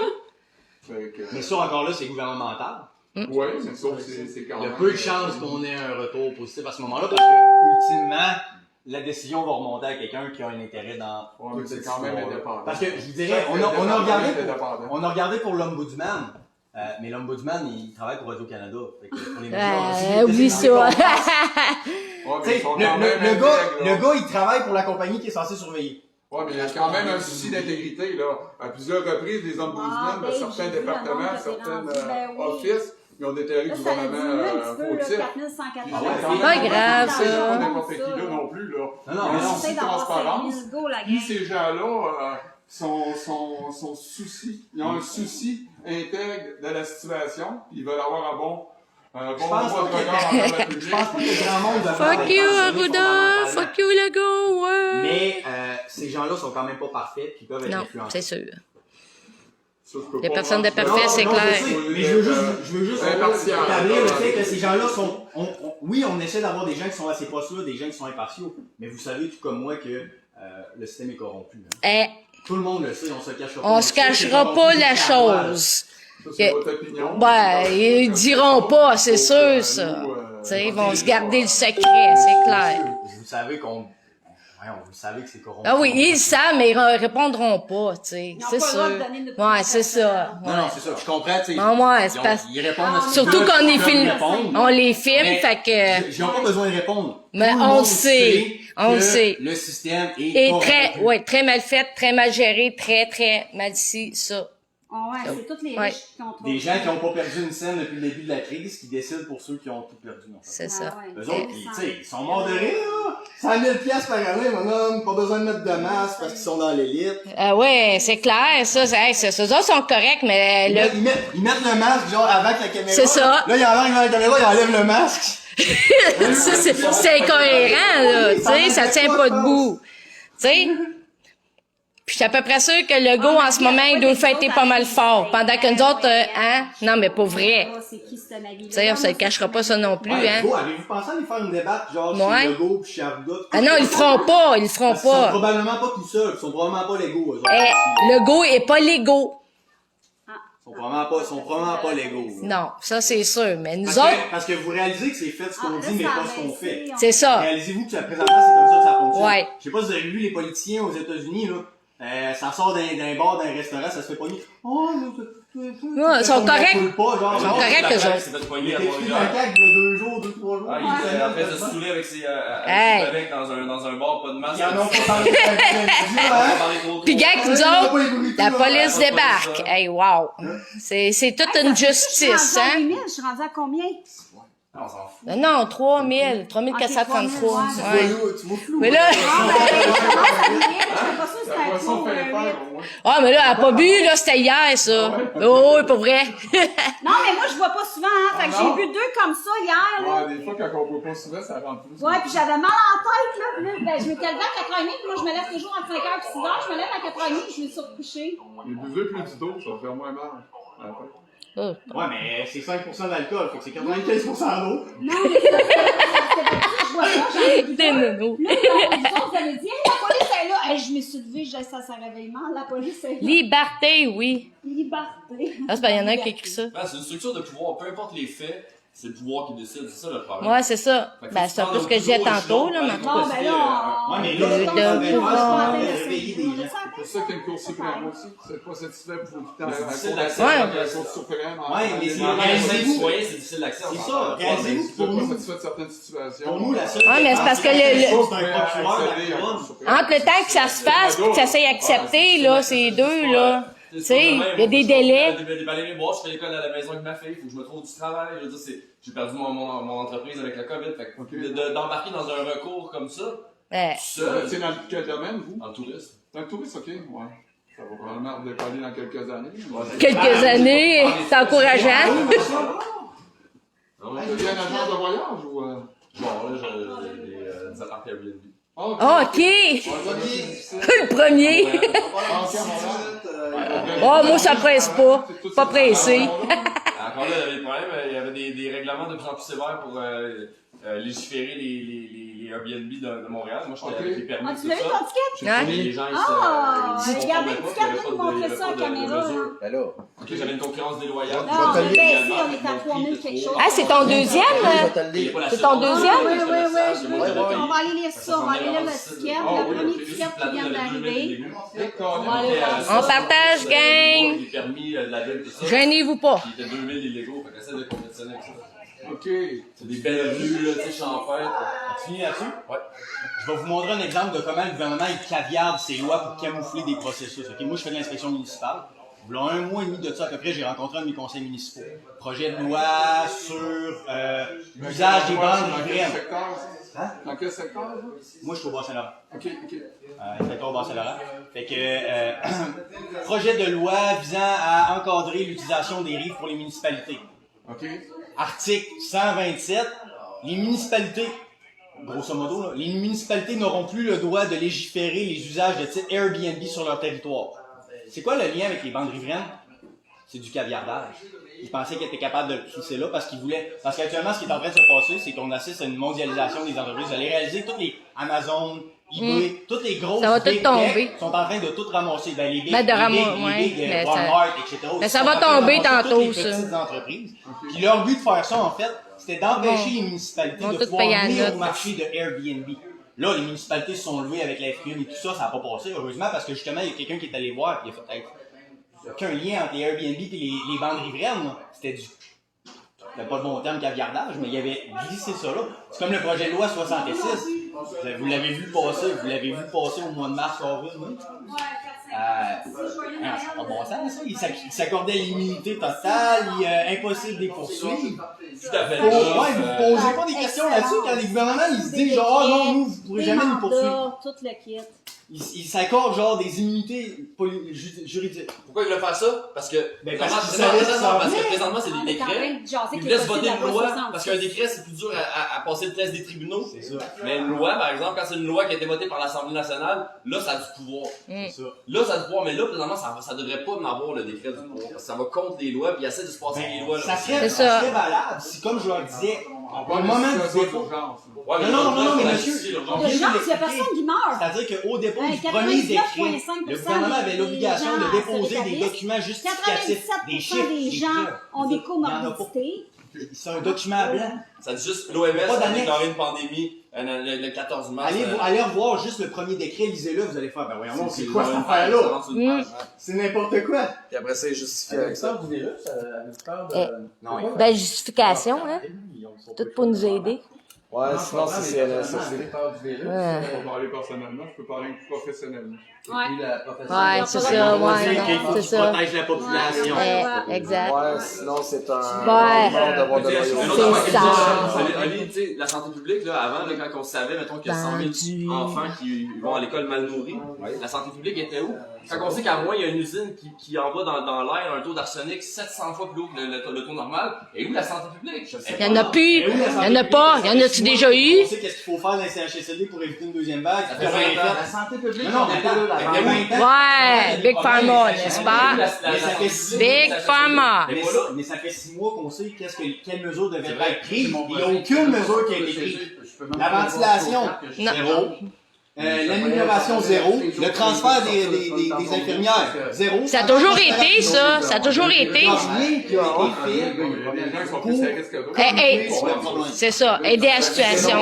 Fait que, Mais ça, encore là, c'est gouvernemental. ouais, c'est sauf que c'est quand Il y a même. peu de chances qu'on ait un retour positif à ce moment-là parce que, ultimement, la décision va remonter à quelqu'un qui a un intérêt dans Ouais, mais toute c'est cette quand même histoire-là. indépendant. Parce que, je vous dirais, on a regardé pour l'Ombudsman, mais l'Ombudsman, il travaille pour Radio-Canada. Fait que pour les médias, Oublie ça. Ouais, mais Tu sais, ils sont quand même le intègres, gars, il travaille pour la compagnie qui est censée surveiller. Ouais, mais il y a quand même un souci d'intégrité, là. À plusieurs reprises, les ombudsmen de Dave, certains j'ai vu le départements, nombre de certaines rendu, ben oui. offices, ils ont déclaré Là, le ça a gouvernement diminué un petit peu, là, fautif. 4180. C'est pas grave, C'est ça. pas n'importe qui, là, non non plus, là. Non, Il y a un non, souci de d'avoir transparence. 5 000 go, la Puis gang. ces gens-là sont souci. Ils ont un souci intègre de la situation, puis ils veulent avoir un bon pense droit de pas regard envers la Je public. pense pas que grand monde Fuck you, Arruda! Fuck you, Legault! Ouais! Mais ces gens-là sont quand même pas parfaits puis peuvent être Non, influencés. c'est sûr. Ça, je peux Il y a pas personne de voir. parfait, c'est Non, clair. je sais, mais je veux juste Impartial. établir le fait que ces gens-là sont... oui, on essaie d'avoir des gens qui sont à ces postes-là, des gens qui sont impartiaux, mais vous savez tout comme moi que le système est corrompu. Hein. Eh, Tout le monde le sait, on se cachera pas. on se cachera pas la chose. Ça, c'est votre opinion. Ben, ils diront pas, c'est sûr, ça. Tu sais, ils vont se garder le secret, c'est clair. Vous savez qu'on... vous savez que c'est corrompu. Ah oui, ils le savent, mais ils répondront pas, tu sais. Ils C'est n'ont pas le droit de sûr. donner une opinion Ouais, c'est ça. Non, non, c'est ça. Je comprends, tu sais. Non, ouais, c'est Ils parce- ils répondent à ce qu'ils Surtout veulent, qu'on ils les peuvent filme. répondre. On les filme, Mais fait que... Ils n'ont pas besoin de répondre. Mais Tout le on monde le sait. On le que sait. Le système est Et corrompu. très mal fait, très mal géré, très mal ci, ça. Oh, ouais, c'est tous les Ouais. riches qui contrôlent. Des gens qui n'ont pas perdu une scène depuis le début de la crise, qui décident pour ceux qui ont tout perdu. En fait. C'est ça. Ah, ouais. Eux autres, tu sais, ils sont morts de rire, là. 100 000 piastres par année, mon homme. Pas besoin de mettre de masque parce qu'ils sont dans l'élite. Ah ouais, c'est clair, ça. Ces autres sont corrects, mais Ils, le... ils mettent le masque, genre, avant que la caméra. C'est ça. Là, ils enlèvent la caméra, ils enlèvent le masque. ça, c'est incohérent, là. Tu sais, ça tient pas debout. Tu sais? Puis je suis à peu près sûr que le go, en ce moment, il doit le fêter pas mal fort. Pendant que nous autres, hein? Non, mais pas vrai. Ah, c'est qui ce Nagui-là? Tu sais, on se le cachera pas ça non plus, Ouais, hein? Go, avez-vous pensé à aller faire une débat, genre, Ouais. chez Legault pis chez Arruda? Ah non, ils le feront pas, ils le feront Parce qu'ils sont pas. probablement pas tout seuls, ils sont probablement pas légaux, eux autres. Le go est pas légaux. Ils sont probablement pas légaux. là. Non, ça c'est sûr. Mais nous Parce autres, que, parce que vous réalisez que c'est fait ce qu'on Ah, dit, mais là, ça pas a ce qu'on baissé, fait. on- c'est ça. Réalisez-vous que présentement, c'est comme ça que ça fonctionne. Ouais. Je sais pas si vous avez vu les politiciens aux États-Unis, là. Ça sort d'un bar, d'un restaurant, ça se fait pogner. Oh, Non, ils sont corrects. Ils sont corrects, eux autres. C'est fait Il poigner était à pris Trois-Rivières. un cac il y a 2 jours, 2-3 jours. Ah, il était en train de se saouler avec ses Hey. avec dans un bar, pas de masque. Ils en ont pas parlé hein? Puis gars, nous autres, la police Ouais, débarque. ouais, Hey, wow. C'est toute une justice, hein? Je suis rendue à combien? Non, on s'en fout. Non, 3433. Ok, Ouais. Tu m'as flou. Mais là, Ah, ben, je commence à venir. Je suis pas sûre que La c'était poisson pour fallait faire, 8. au moins. ah, mais là, elle a pas bu, là, c'était hier, ça. Oh, oui, pas vrai. Non, mais moi, je vois pas souvent, hein. Fait que Ah, non? j'ai bu 2 comme ça hier, là. Ouais, des fois, quand on voit pas souvent, ça rentre plus. Ouais, puis j'avais mal en tête, là. Puis là, ben, je m'étais levée à 4h30, puis moi, je me lève toujours entre 5h et 6h. Je me lève à 4h30, puis je me suis recouchée. Les buvez plus du dos, ça va faire moins mal. à la fin. Ouais, mais c'est 5% d'alcool, fait que c'est 95% d'eau. Non, mais c'est je vois pas, j'en ai bu Des 2. nounous. Là, vous avez dit, hey, la police est là. Hey, je me suis levée, je dis, ça réveille mal. La police est là. Liberté, oui. Liberté. Ah, c'est pas, il y en a un qui écrit ça. Ben, c'est une structure de pouvoir, peu importe les faits, c'est le pouvoir qui décide, c'est ça le problème. Ouais, c'est ça. Fait que Ben, faut c'est un se peu ce prendre que je disais toujours tantôt, le là, jour, mais en tout Bon, cas. ben là, Ouais, mais De là, pouvoir. réveiller des gens. C'est pour ça qu'il y a une cour suprême aussi. C'est pas satisfait pour la C'est difficile cour d'accès. Ouais. la cour suprême. Ouais, mais c'est- Dans réalisez-vous- les citoyens, c'est difficile d'accès. C'est ça, réalisez-vous que Tu pour n'es pas nous, satisfait de certaines situations. pour nous, la seule. Ouais, mais c'est parce que le- c'est un Ouais, procureur, accéder la à la couronne. cour suprême. Entre le temps que ça se fasse et que ça s'est accepté, là, c'est deux, là. Tu sais, il y a des délais. Déballer mes boîtes, je fais l'école à la maison avec ma fille, faut que je me trouve du travail. Je veux dire, j'ai perdu mon entreprise avec la COVID. Fait que d'embarquer dans un recours comme ça, Ouais. seul, C'est dans quel domaine, vous? en tourisme. Dans le tourisme, ok. Ouais. Ça va probablement décoller dans quelques années. Quelques années, c'est encourageant. Non, Tu deviens un agent de voyage ou. Bon, là, j'ai des appartements Airbnb. Ok. Ah, OK! Le premier! Oh, moi, ça presse pas. Pas pressé. Encore là, il y avait des problèmes, il y avait des règlements de plus en plus sévères pour légiférer les Airbnb de Montréal. Moi, j'étais avec les permis, Ah, tout tu l'as vu ça. ton ticket? Ouais. Les gens, ils Ah, se regardez conformaient le pas, ticket, il y avait nous pas de- montrer il y avait ça à pas de- la de caméra. mesure. Ben là, Ok, j'avais une concurrence déloyale. Non, ben ici, on est à 3000 quelque chose. Ah, c'est ton deuxième? C'est ton deuxième? Oui, oui, oui, je veux Ouais, dire, ouais. on va aller lire ça, on va aller lire le ticket, Ah, le oui, premier ok. ticket qui vient d'arriver. On va aller voir On ça. partage, gang. Les permis de la ville, tout ça. Gênez-vous pas. Puis il était 2000 illégaux, fait qu'essaie de compétitionner avec ça. Ok. C'est des belles rues, là, tu sais, champêtres. Tu finis là-dessus? Ouais. Je vais vous montrer un exemple de comment le gouvernement il caviarde ses lois pour camoufler des processus. Ok, moi, je fais de l'inspection municipale. Il y a un mois et demi de ça, à peu près, j'ai rencontré un de mes conseils municipaux. Projet de loi sur l'usage des bandes Dans quel riveraines. secteur, ça? Dans quel secteur? Moi, je suis au Bas-Saint-Laurent. OK. Inspecteur au Bas-Saint-Laurent. Fait que, projet de loi visant à encadrer l'utilisation des rives pour les municipalités. OK. Article 127. Les municipalités, grosso modo, là, les municipalités n'auront plus le droit de légiférer les usages de type Airbnb sur leur territoire. C'est quoi le lien avec les bandes riveraines? C'est du caviardage. Ils pensaient qu'ils étaient capables de le pousser là parce qu'ils voulaient. Parce qu'actuellement, ce qui est en train de se passer, c'est qu'on assiste à une mondialisation des entreprises. Vous allez réaliser que toutes les Amazon, eBay, toutes les grosses Ça va tout big tomber. tech sont en train de tout ramasser. Ben, les big, Ben, de les big mais ça- Walmart, etc. Mais ça Ils va sont en train de tomber ramasser tantôt, toutes les ça. petites entreprises. Puis leur but de faire ça, en fait, c'était d'empêcher les municipalités Vont de toutes pouvoir payer à nuire note. au marché de Airbnb. Là, les municipalités se sont levées avec la FQM et tout ça, ça n'a pas passé, heureusement, parce que justement, il y a quelqu'un qui est allé voir et il a fait, hey, il n'y a aucun lien entre les Airbnb et les bandes riveraines, là. C'était pas le bon terme caviardage, mais il y avait glissé ça là. C'est comme le projet de loi 66. Vous l'avez vu passer au mois de mars, avril, non? Non, c'est pas bon sens, ça. Il s'accordait l'immunité totale, impossible de les poursuivre. Tout à fait. Ouais, vous posez pas des questions là-dessus quand les gouvernements ils se disent genre, oh non, nous, vous pourrez jamais nous poursuivre. Tout le kit. Ils s'accordent genre des immunités juridiques. Pourquoi ils veulent faire ça? Parce que, parce non, qu'ils savaient ça. parce que présentement, c'est des décrets. Ils vous laissent voter une loi, parce qu'un décret, c'est plus dur à passer le test des tribunaux. C'est ça. Mais une loi, par exemple, quand c'est une loi qui a été votée par l'Assemblée nationale, là, ça a du pouvoir. C'est ça. Là, ça a du pouvoir, mais là, présentement, ça devrait pas en avoir le décret du pouvoir. Parce que ça va contre les lois, puis il essaie de se passer les lois. Là. Ça serait C'est ça. valable si, comme je leur disais, On au parle moment de du situation dépôt. d'urgence. Ouais, Non, mais là, monsieur, c'est l'urgence. Il y a personne qui meurt. C'est-à-dire qu'au dépôt Ouais, du premier décret, 99,5% le gouvernement avait des l'obligation gens de déposer se des rétablissent. documents justificatifs, des 97% chiffres, des gens ont des comorbidités. C'est un document blanc. Ça dit juste, l'OMS Pas a d'annexe. déclaré une pandémie le 14 mars. Allez revoir juste le premier décret, lisez-le, vous allez faire, ben voyons, donc, c'est quoi cette ça affaire-là? C'est n'importe quoi. Puis après ça, il justifie avec ça. du virus, Non, Ben, justification, hein? Tout pour nous aider. Ouais, sinon c'est CNSST. Ouais. Je peux pas parler personnellement, je peux parler professionnellement. Ouais, c'est ça, ouais. C'est ça. protège la population. Exact. Ouais, sinon c'est un Ouais. devoir de C'est ça. Tu sais, la santé publique, là, avant, là, quand on savait, mettons, qu'il y a 100 000 enfants qui vont à l'école mal nourris, la santé publique était où? Quand on sait qu'à moins, il y a une usine qui envoie dans l'air un taux d'arsenic 700 fois plus haut que le taux normal, et où la santé publique? Il y en a plus. Il y en a pas. Il y en a-tu déjà eu? On sait qu'est-ce qu'il faut faire dans les CHSLD pour éviter une deuxième vague. Ça fait 20 ans. La santé publique, non, mais attends, ça fait 20 ans. Ouais, Big Pharma, n'est-ce pas? Mais ça fait 6 Big Pharma. Mais ça fait 6 mois qu'on sait quelles mesures devaient être prises. Il n'y a aucune mesure qui a été prise. La ventilation, zéro. L'amélioration, zéro. Le transfert des infirmières, zéro. Ça a toujours été, ça. Ça a toujours été. Il y a des gens qui sont plus à risque que d'autres. Hey, c'est ça. Aider à la situation.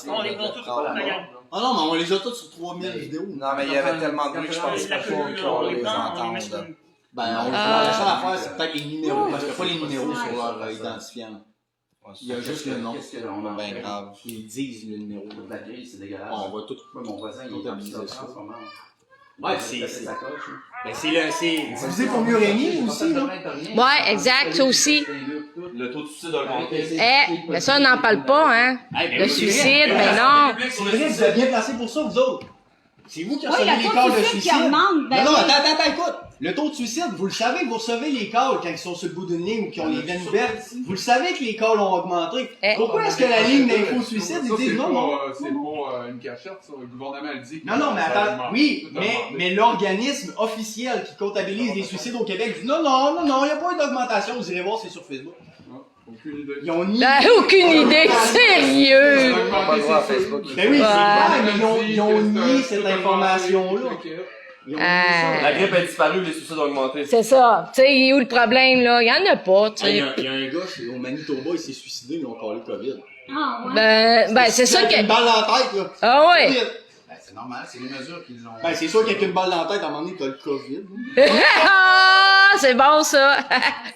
On les voit tous, regarde. Ah non, mais on les a tous sur 3000 vidéos. Non, mais il y avait tellement de bruit que je pense La pas queue, qu'on on les les prend, on les met entende. sur une... Ben, la seule affaire, c'est peut-être les numéros, parce qu'il n'y a pas les numéros sur leur identifiant. Il y a juste le nom. Ben grave. Ils disent le numéro. La grille, c'est dégueulasse. On va tout Mon voisin, il est en mise en ce moment. Ouais, c'est divisé pour mieux régner aussi, là. Ouais, exact, ça aussi. Le taux de suicide a augmenté. Mais ça, on n'en parle pas, hein. Le suicide, ben non. C'est vrai, vous êtes bien placé pour ça, vous autres. C'est vous qui Oui, recevez la les taux calls de de suicide qui suicide. augmente, ben Non, oui. attends, écoute. Le taux de suicide, vous le savez, vous recevez les calls quand ils sont sur le bout d'une ligne ou qui ont les veines ouvertes. Vous le savez que les calls ont augmenté. Pourquoi est-ce que la ligne d'info suicide, ils disent non? C'est pas une cachette, ça. Le gouvernement le dit. Non, mais attends, oui, mais l'organisme officiel qui comptabilise les suicides au Québec dit non, il n'y a pas eu d'augmentation, vous irez voir, c'est sur Facebook. Aucune idée. Ils ont nié. Ben, aucune idée, sérieux. On n'a pas le droit à Facebook. Ben oui, c'est clair, mais ils ont nié cette Ils ont information-là. Ils ont nié ça. La grippe a disparu, les suicides ont augmenté. C'est ça. Tu sais, il est où le problème, là? Il y en a pas, tu Il y sais. a un gars au Manitoba, il s'est suicidé, ils ont collé le COVID. Ah, ouais. Ben, c'est ça Avec une que... balle dans la tête, là. Ah ouais. COVID. C'est normal, c'est les mesures qu'ils ont. Ben, c'est sûr qu'avec une balle dans la tête, à un moment donné, t'as le COVID. Ah, c'est bon, ça.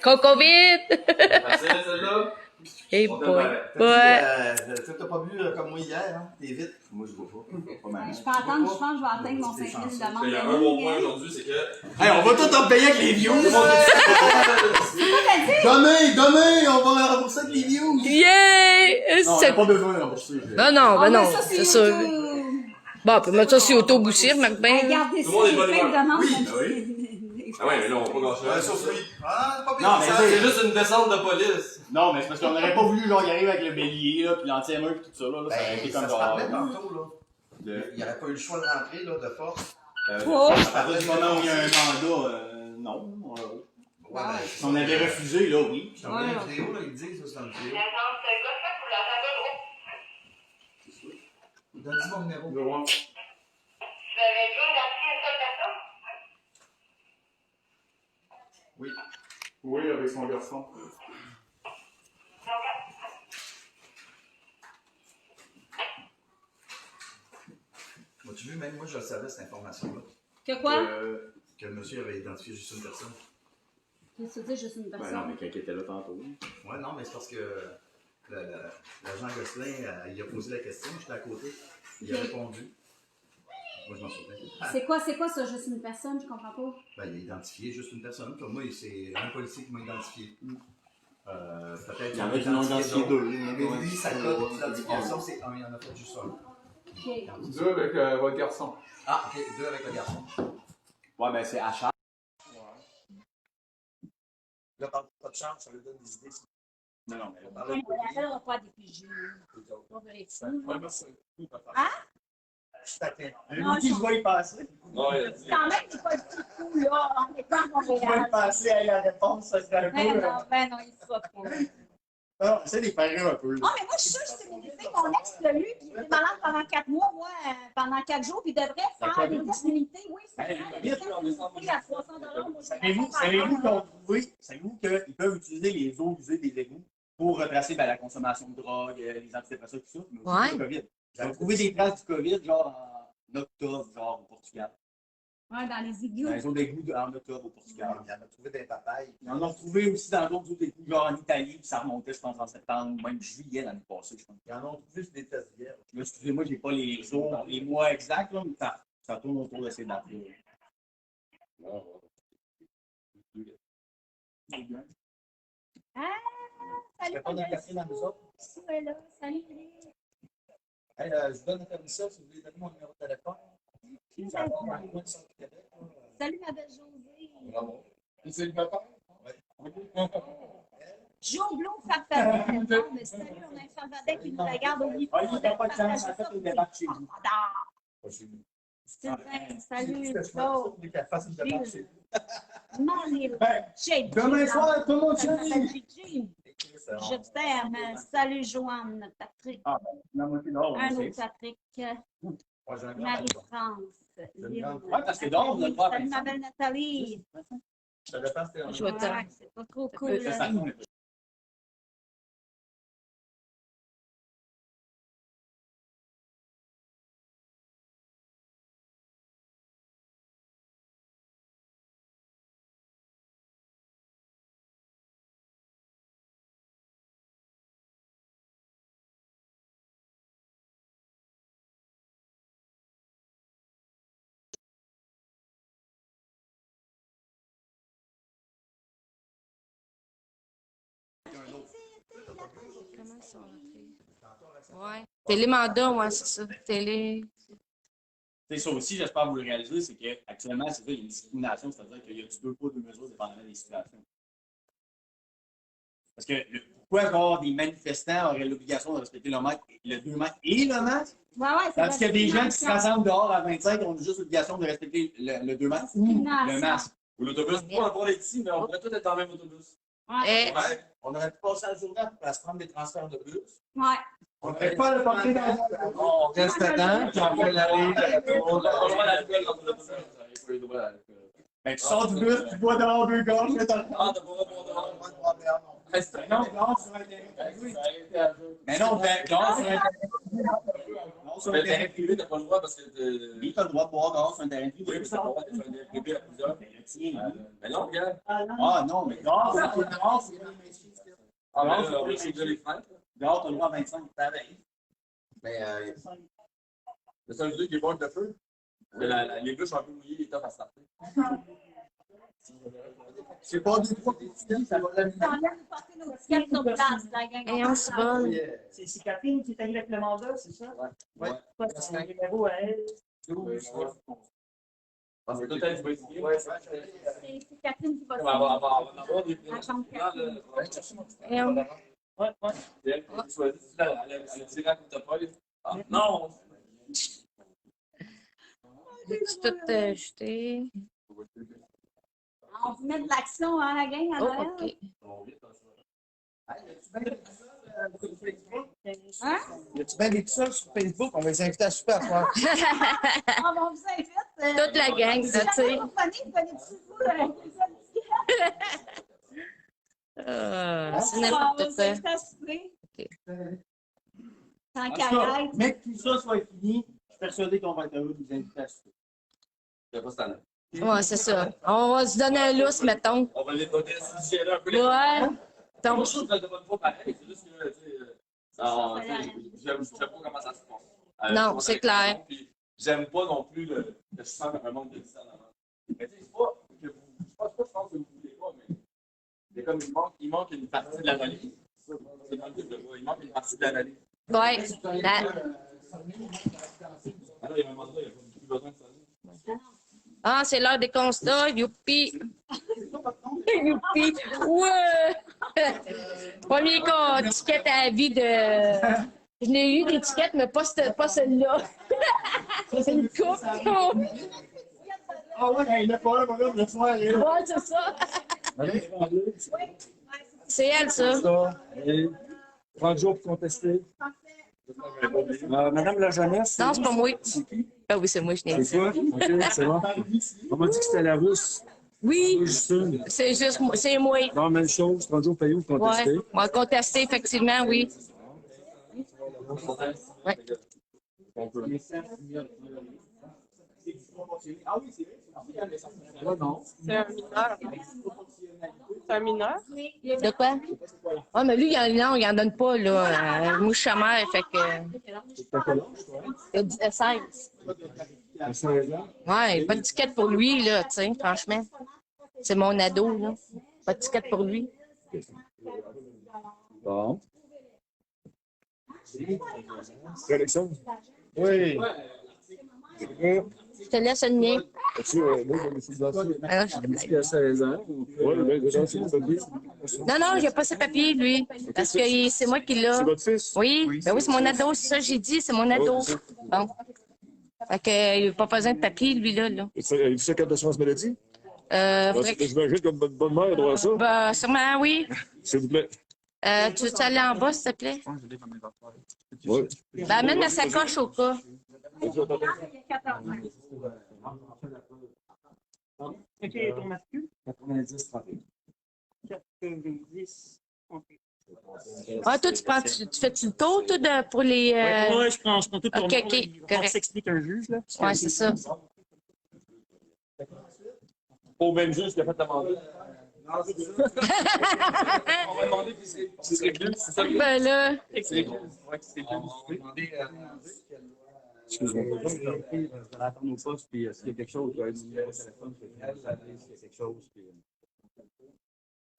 Cocovite. Facile, celle-là. Hey On boy. t'aime Ouais. T'as pas bu comme moi hier, hein? T'es vite. Moi, je vois pas. Pas mal. Je peux attendre, je pense que je vais atteindre mon 5000 demandes. Il y a un bon point aujourd'hui, c'est que. Hey, on va tout en payer avec les views! Demain, on va rembourser avec les views! Yeah! Non, on C'est- n'a pas besoin de rembourser. Non, non, ben Ah, non, mais ça, c'est sûr. YouTube. Bon, on peut mettre ça sur YouTube aussi, Marc Ben. Regardez Tout ça, le monde est j'ai de bonne plein de humeur. demandes. Oui, Ah ouais, mais non, on va pas gâcher. Ouais, sauf lui. Ah, pas Non, mais C'est juste une descente de police. Non, mais c'est parce qu'on aurait pas voulu, genre, y arriver avec le bélier, là, pis l'anti-émeute, pis tout ça, là. Ça aurait été ça comme se parlait genre. tantôt, là. Il n'y aurait pas eu le choix de rentrer, là, de force. Oh. À partir du moment où il y a un mandat, non. Ouais, Si on avait refusé, là, oui. Je t'en mets une vidéo, là, ils disent, ça, c'est dans le vidéo. Donne-moi mon numéro. De voir. Oui. Oui, avec son garçon. As-tu vu, même moi, je le savais, cette information-là. Que quoi? Que le monsieur avait identifié juste une personne. Qu'est-ce que tu dis, juste une Ben non, personne? mais quelqu'un était là tantôt. Ouais, non, mais c'est parce que l'agent Gosselin, il a posé la question, j'étais à côté. Il a Ok. répondu. Moi, je m'en souviens. C'est quoi ça, juste une personne? Je comprends pas. Ben, il a identifié juste une personne. Comme moi, c'est un policier qui m'a identifié. Peut-être Il y en a qui l'ont identifié deux. Mais lui, sa code d'identification, c'est un. Il en a fait juste un. Ok. Deux avec votre garçon. Ah, ok, deux avec le garçon. Ouais, ben c'est achat. Là, parle pas de chance, ça lui donne des idées. Non, non, mais. Parle de Elle va pas des pigeons. On va les fous. Ouais, merci. Hein? Le outil, je vais y passer. Non, il a dit. Quand même, c'est pas du tout fou, là. On est pas à Je vais y Montréal. passer à la réponse, ça serait un peu. Ben non, il sera pas. Non, c'est des paris un peu. Oh, mais moi, je suis sûre que c'est vérifié. Mon ex l'a lu, puis il était malade pendant 4 mois, moi, pendant 4 jours, puis il devrait faire des tests limités. Oui, c'est vrai. Des tests limités à 300 $. Moi, Savez-vous qu'ils peuvent utiliser les eaux usées des égouts pour retracer la consommation de drogue, les antidépresseurs, tout ça, mais aussi Ouais. le COVID. Ils ont trouvé des traces du COVID, genre en octobre, genre au Portugal. Ouais, dans les Dans égouts. les eaux d'égouts en octobre au Portugal. Il en a trouvé des papayes. Ils en ont retrouvé aussi dans d'autres eaux d'égouts, genre en Italie, puis ça remontait, je pense, en septembre, même juillet l'année passée, je pense. Ils en ont trouvé sur des tests d'hier. Là, excusez-moi, j'ai pas les jours, les mois exacts, là, mais ça tourne autour de ces dates-là. Ah, salut, pas dans le café dans nous autres? Ouais, là. Salut, Hey, je vous donne la permission si vous voulez donner mon numéro de téléphone. Ça va dans le coin de Centre-Québec. Salut, ma belle Josée. Bravo. C'est le papa? Oui. Jo Blue Farfadet. Non, mais salut, on a un Farfadet qui nous regarde au niveau. Ah, il n'a pas de chance, en fait, il débarque chez vous. Sylvain, salut, Je Flo. veux qu'elle fasse une demande chez vous. Demain soir, tout le monde chez Salut, je t'aime. Salut, Joanne, Patrick. Ah, non, moi, non, Un autre Patrick. Moi, j'ai un grand Marie-France. Lynn. Ouais, parce que donc, on a le droit à Salut, ma belle Nathalie. Ça dépend si t'es en Je vais te- Ouais, c'est pas trop cool. Ça, ça tourne. Comment ils sont rentrés? Ouais. Télémandat, ouais, c'est ça. Télé. C'est ça aussi, j'espère que vous le réalisez, c'est qu'actuellement, c'est ça, il y a une discrimination, c'est-à-dire qu'il y a du 2 poids, 2 mesures dépendamment des situations. Parce que pourquoi avoir des manifestants auraient l'obligation de respecter le 2 mètres et le masque? Ouais, ouais, c'est Tandis qu'il y a des gens qui se rassemblent dehors à 25 ont juste l'obligation de respecter le 2 mètres ou le masque. Ou l'autobus, pas encore être ici, mais on pourrait tous être dans le même autobus. Eh, Ouais. On aurait pu passer la journée à se prendre des transferts de bus. Ouais. On n'aurait pas le porter dans on reste dedans, puis on fait l'aller. Ben, tu sors du bus, tu bois dehors 2 gorges, mais t'as Ah, t'as pas le non, dehors sur un terrain privé. Mais non, dehors sur un terrain privé. Non, sur un terrain privé, t'as pas le droit parce que. oui, t'as le droit de boire dehors sur un terrain privé. Oui, mais ça va pas être un privé à plusieurs. Mais non, regarde. Ah non, mais dehors, c'est dehors, c'est Alors, c'est de les fenêtres. Dehors, t'as le droit à 25, pareil. Mais Le seul truc qui est bon de feu, les bûches un peu mouillées, les top à starter. c'est pas des trois étiquettes, ça va la T'enlèves de porter nos tickets sur place, la gang. Et on se bonne. C'est Catherine qui est allée avec le mandat, c'est ça? Ouais. Pas son numéro à elle. Parce que tout est modifié. C'est Catherine qui va On va avoir des La chambre Catherine. Et on... Ouais, ouais. C'est elle qui choisit. Elle a tiré à coup de poil. Ah, non! C'est tout jeté. On vous met de l'action, hein, la gang, à Oh, Noël. OK. Hein? Y a-tu bien des petits sur Facebook? On va les inviter à souper à soir. Ah, bon, on vous invite. Toute la gang, Si ça, tu sais. jamais vous connaissez vous, C'est n'importe quoi. Tant qu'à être. Mais que tout ça soit fini, je suis persuadé qu'on va être heureux de vous inviter à souper. Je sais pas cette année. Ouais, c'est ça. On va se donner un lousse, mettons. On va les donner si j'ai un peu. Ouais. Tant Donc, de choses, je ne demande pas pareil. C'est juste que, tu sais, j'aime pas comment ça se passe. Non, c'est clair. Puis, j'aime pas non plus que je sens un manque de distance en avant. Mais tu sais, c'est pas que vous. Je pense que vous voulez pas, mais. C'est comme il manque une partie de l'analyse. C'est dans le but de voir. Il manque une partie de l'analyse. ouais. Alors, il y a un moment donné, il n'y a plus besoin de ça. Ah, c'est l'heure des constats. Youpi! Youpi! Ouais! Premier ticket à vie de. Je n'ai eu des tickets, mais pas celle-là. C'est une coupe. Ah ouais, il n'est pas là, mon homme, le soir, il est là. Ouais, c'est ça. C'est elle, ça. 30 jours pour contester. Madame la jeunesse. Non, c'est pas moi. Ah oui, c'est moi, je n'ai dit. C'est quoi? OK, c'est bon. On m'a dit que c'était la rousse. Oui, Justine. c'est juste moi. C'est moi. Non, même chose, 30 jours payés pour contester. Ouais, on va contester, effectivement, oui. Ouais. C'est un mineur. C'est un mineur? De quoi? Ah, mais lui, il en donne pas, là. Mouche chamère, fait que. Il a 16. Ouais, pas de ticket pour lui, là, tu sais, franchement. C'est mon ado, là. Pas de ticket pour lui. Bon. Alexandre? Oui. Je te laisse le mien. Alors, Il a 16 ans. non, j'ai pas ses papiers, lui. Parce que c'est moi qui l'ai. C'est votre fils? Oui, ben oui, c'est mon ado, c'est ça que j'ai dit, c'est mon ado. Bon. Fait que, il n'a pas besoin de papier, lui, là. Il fait sa carte d'assurance maladie? Faudrait que- J'imagine comme bonne mère, il doit avoir ça. Ben, sûrement, oui. S'il vous plaît. Tu veux aller en bas, s'il te plaît? Oui. Ben, amène la sacoche au cas. OK, ton masculin? 90, 30. 90. OK. Ah, toi, tu fais-tu le tour, toi, pour les. Ouais, je prends tout pour OK, moi. OK, Il va correct. s'explique un juge, là. Ouais, c'est ça. Au même juge qui a fait la mandat. On va demander si c'est réglé. C'est ça que Ben là. c'est réglé. Ouais, c'est réglé. Excuse-moi. Vous allez attendre au poste, puis s'il y a quelque chose, vous allez nous dire au téléphone, s'il y a quelque chose. Puis,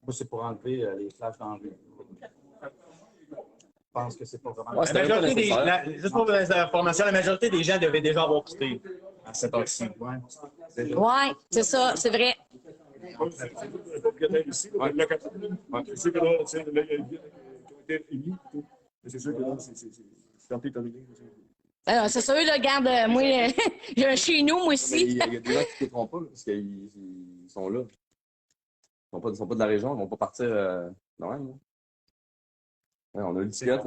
moi, c'est pour enlever les flashs d'enlever. Je pense que c'est pas vraiment. Ouais, c'était un peu nécessaire. Juste pour les informations, la majorité des gens devaient déjà avoir quitté à cette heure-ci. Ouais, c'est ça, c'est vrai. Ici, le locataire. C'est sûr que là, tu sais, là, il y a été émis. C'est sûr que là, c'est un peu terminé. Alors, c'est sûr, là, regarde, moi, j'ai un chez nous, moi aussi. Il y a des gens qui ne trompent pas, là, parce qu'ils sont là. Ils sont pas de la région, ils ne vont pas partir de même. Là. Ouais, on a eu le ticket.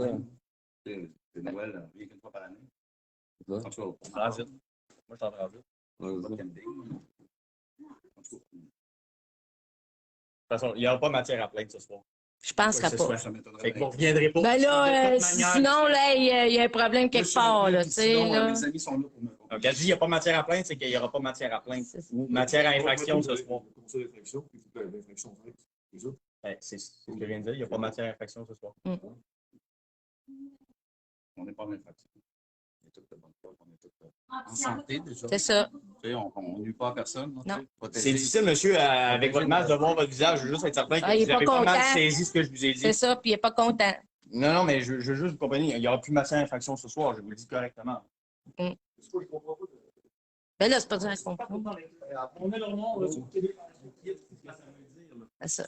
C'est Noël, rien qu'une fois par année. C'est ça. En tout cas, transit. Moi, je suis en transit. Ouais, Pas c'est de ça. camping. En tout cas. De toute façon, il n'y aura pas matière à plaindre ce soir. Je penserais pas. Fait que vous ne reviendrez pas. Ben là, De toute manière, sinon, là, il y a un problème quelque part, là, tu sais, là. mes amis sont là pour me comprendre. Donc, elle dit qu'il n'y a pas matière à plaindre, c'est qu'il n'y aura pas matière à plaindre. Ou matière à infraction ce soir. C'est ce que je viens de dire, il n'y a pas matière à infraction ce soir. On n'est pas en infraction. On est tous de bonne foi, on est tous en santé déjà. C'est ça. Tu sais, on nuit pas à personne. Non. C'est difficile, monsieur, avec votre masque, de voir votre visage. Je veux juste être certain que il est vous avez pas pas mal content. saisi ce que je vous ai dit. C'est ça, puis il est pas content. Non, mais je veux juste vous comprendre, il n'y aura plus matière à infraction ce soir, je vous le dis correctement. Ben là, c'est pas ça qu'on comprend. On met leur nom, C'est ça.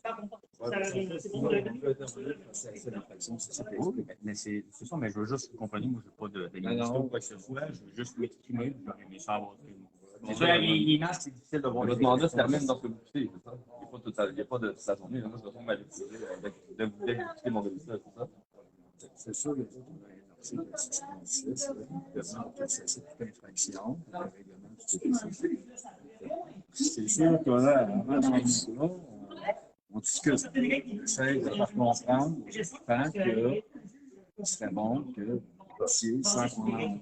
Mais c'est ça, mais je veux juste vous comprendre, moi, je veux pas de ou quoi que ce soit, je veux juste m'exprimer, j'aurais aimé ça avoir. C'est ça, les masques, c'est difficile de voir. Votre mandat se termine lorsque vous quittez, c'est ça? Il n'y a pas de toute la journée. Moi, je retourne m'aller dès que vous quittez mon domicile, c'est ça? C'est sûr, l'article 696, demande que cesse toute infraction, le règlement du TPC. C'est sûr que là, avant ce moment-là, on discute. On essaie de faire comprendre aux occupants que ce serait bon que sans qu'on en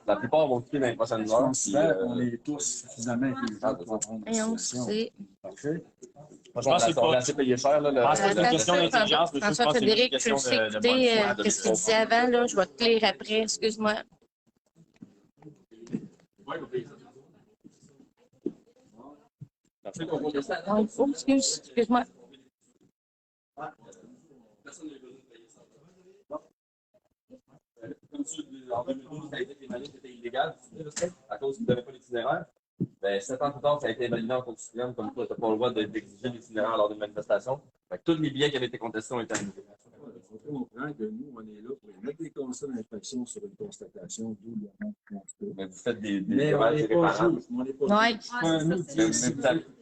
la plupart vont quitter dans les prochaines heures. On est tous suffisamment intelligents pour comprendre la situation. Parfait. Je pense que c'est assez payé cher. Là, c'est une question d'intelligence. François Frédéric, tu le sais écouter ce qu'il disait avant, là, je vais te lire après, excuse-moi. Excuse-moi. En 2012, ça a été pénalisé, c'était illégal, à cause que vous n'avez pas l'itinéraire. Ben, 7 ans plus tard, ça a été invalidé en Cour suprême, comme quoi tu n'as pas le droit d'exiger l'itinéraire lors d'une manifestation. Fait que tous les billets qui avaient été contestés ont été annulés. Il faut comprendre que nous, on est là pour mettre des constats d'infraction sur une constatation, d'où le nom de constat. Mais vous faites des mais on n'est pas juge, on n'est pas juge.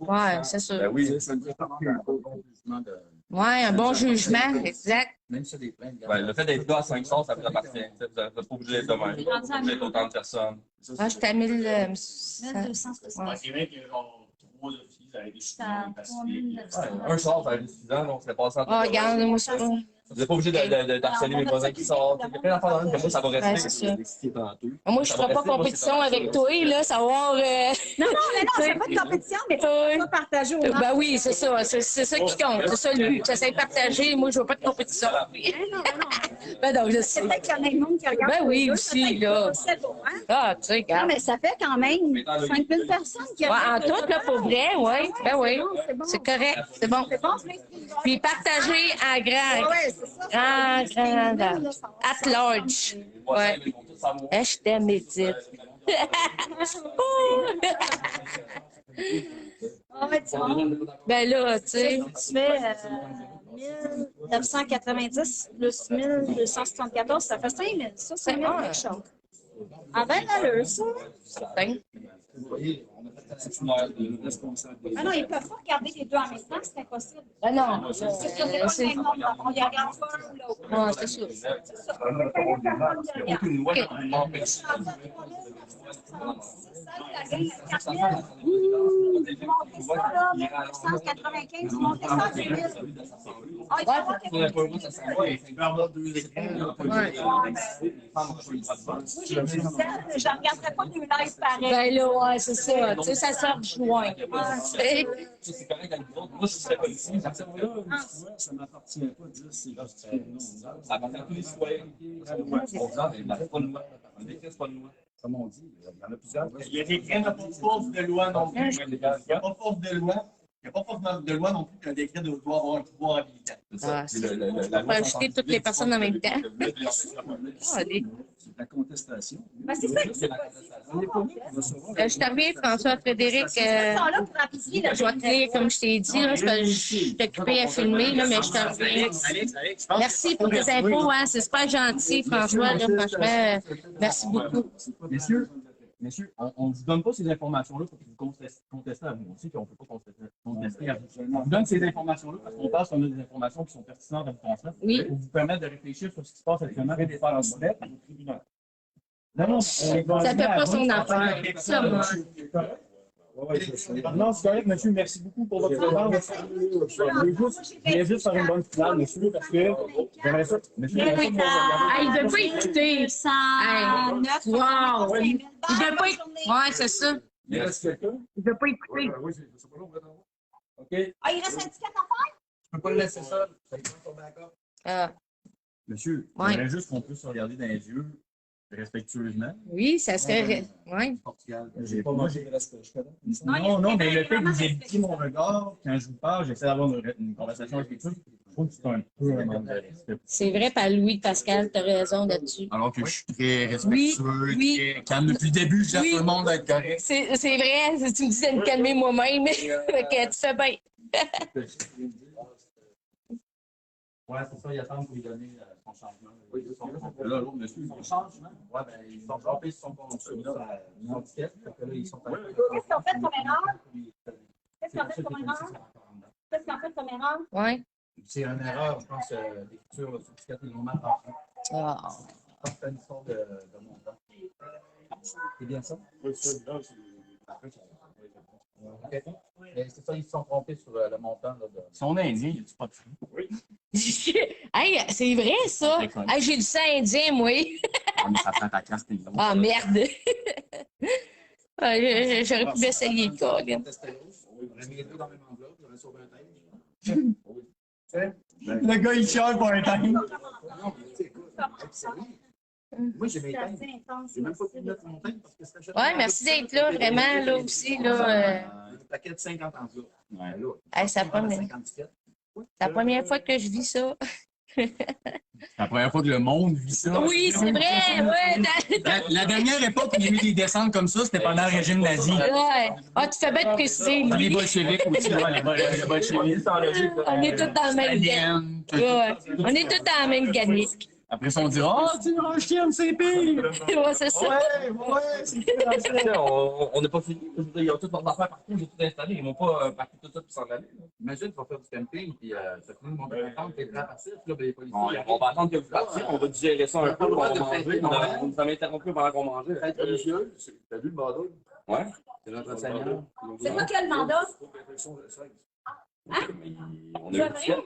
Ouais, c'est sûr. Ben oui. Ça ne fait pas un bon jugement de... Ouais, un bon jugement, exact. Même ça, des plaintes. Ben, le fait d'être là à 500, ça vous appartient. Vous n'êtes pas obligé d'être demain. Vous n'êtes pas obligé d'être autant de personnes. Moi, j'étais à 1200. C'est vrai qu'il y a genre 3 officiers, ça a été Un char, ça a été suffisant, donc c'est passé en Oh, regarde, moi, c'est pas. Vous n'êtes pas obligé d'harceler mes voisins qui sortent. Il y a plein d'affaires dans le même, moi, ça va rester. Ouais, c'est ça. Moi, je ne ferai pas compétition avec toi, là, savoir. Non, c'est pas de compétition, mais tu peux partager au Ben oui, c'est ça. C'est ça qui compte. C'est ça le but. J'essaie de partager. Moi, je ne veux pas de compétition. Ben non, je sais. Peut-être qu'il y en a une qui regarde. Ben oui, aussi, là. Ah, tu sais, regarde. Non, mais ça fait quand même 5000 personnes qui en tout, là, pour vrai, oui. Ben oui. C'est correct. C'est bon. Puis partager en grand. Grand. At large. Ouais. Je t'aime, Edith. Ben là, tu sais. Tu fais 1990 plus 1274, ça fait 5000. Ça, c'est quelque chose. Ah ben là, ça. Ah non, ils ne peuvent pas regarder les deux en même temps, c'est impossible. Ah non, c'est pas le même nombre. On y regarde pas un ou l'autre. Non, c'est sûr. Aucune loi qui m'empêche. Je ne regarderai pas deux lives pareil. Ben là, ouais, c'est ça. Tu sais, ça se rejoint. C'est correct avec vous autres. Moi, si je serais policier, ça ne m'appartient pas de dire c'est justifié. ça appartient à tous les citoyens. On dit, mais la pas de loi. On décrit, c'est pas de loi. Comme on dit, il y en a plusieurs. Il y a des crimes de force de loi non plus. Il n'y a pas force de loi. Il n'y a pas force de loi non plus qu'un décret doit avoir un pouvoir habilitant. Ah, on peut ajouter toutes les personnes en même temps. Allez. C'est la contestation. Ben, c'est ça. Je t'arrive, François Frédéric. Je vais te lire, comme je t'ai dit, là, parce que je suis occupée à filmer, là, mais je t'en reviens. Merci pour tes infos, hein, c'est super gentil, François. Là, franchement, merci beaucoup. Messieurs, on ne vous donne pas ces informations-là pour que vous contestez à vous aussi, qu'on ne peut pas contester à vous. On vous donne ces informations-là parce qu'on pense qu'on a des informations qui sont pertinentes à vous transmettre pour vous permettre de réfléchir sur ce qui se passe actuellement et de faire un modèle à vos tribunaux. Non, ça ne fait pas son affaire. Ça, moi. Non, c'est correct, monsieur. Merci beaucoup pour votre présence. Je voulais juste faire une bonne finale, monsieur, parce que j'aimerais ça. Monsieur, il ne veut pas écouter. Wow! Il ne veut pas écouter. Ouais, c'est ça. Il reste quelqu'un? Il ne veut pas écouter. OK? Ah, il reste un ticket à faire? Je peux pas le laisser seul. Ça y est, ton backup. Ah, Monsieur, Ouais. j'aimerais juste qu'on puisse se regarder dans les yeux respectueusement. oui, ça serait... Ouais. Portugal. J'ai pas mangé de respect, je connais. Non, mais le fait que vous évitiez mon regard, quand je vous parle, j'essaie d'avoir une conversation avec quelque chose. Je trouve que c'est un peu un manque de respect. C'est vrai, par Louis Pascal, t'as raison là-dessus. Alors que je suis très respectueux, Oui. très calme. Depuis le début, je dis à tout le monde d'être correct. C'est vrai, tu me dis de me calmer moi-même. Fait que tu fais bien. Ouais, c'est ça, il attend pour lui donner son changement. Oui, là, l'autre monsieur, son changement. Ouais, ben, ils sont trompés sur son ticket. Fait que là, ils sont Qu'est-ce qu'ils ont fait comme erreur? Qu'est-ce qu'ils ont fait comme erreur? Qu'est-ce qu'ils ont fait comme erreur? Ouais. C'est une erreur, je pense, d'écriture sur le ticket, ils l'ont mal compris. Ah. Je pense que c'est une histoire de montant. C'est bien ça? Oui, c'est ça. OK. Mais c'est ça, ils se sont trompés sur le montant. Là, de... Son indien, il dit pas de fou. Oui. Hey, c'est vrai, ça. Hey, j'ai du sang indien, moi. Ça prend ta classe, t'es Ah, merde. J'aurais pu essayer, Colin. Le gars, il chiale pour un time. Moi, j'ai mes C'est teintes. assez intense. J'ai même pas pu mettre mon teinte parce que c'était Ouais, merci d'être là, vraiment, là aussi. Là, un paquet de 50 enveloppes. Ouais. hey, c'est la première fois que je vis ça. C'est la première fois que le monde vit ça. Oui, c'est vrai, ouais. La dernière époque où il y a eu des descentes comme ça, c'était pendant le régime nazi. Ouais. Ah, tu fais bien de préciser, Les lui. bolcheviks aussi. Les bolcheviks. On est tous dans le même gang. Ouais. On est tous dans la même gamique. Après ça, on dit « Oh, tu veux un chien, c'est pire! » Ouais, c'est ça. On n'est pas fini. Je veux dire, ils ont toutes leurs affaires partout, j'ai tout installé. Ils m'ont pas parti tout ça pour s'en aller. Imagine, tu vas faire du camping, puis ça finit de monter attendre, t'es prêt à partir, puis là, ben, les policiers. On va attendre que vous partiez, on va digérer ça un peu, on va manger. On nous a interrompu pendant qu'on mangeait. Fête religieuse, t'as vu le mandat? Ouais. C'est notre Seigneur. C'est quoi qui a le mandat? On a eu le ticket.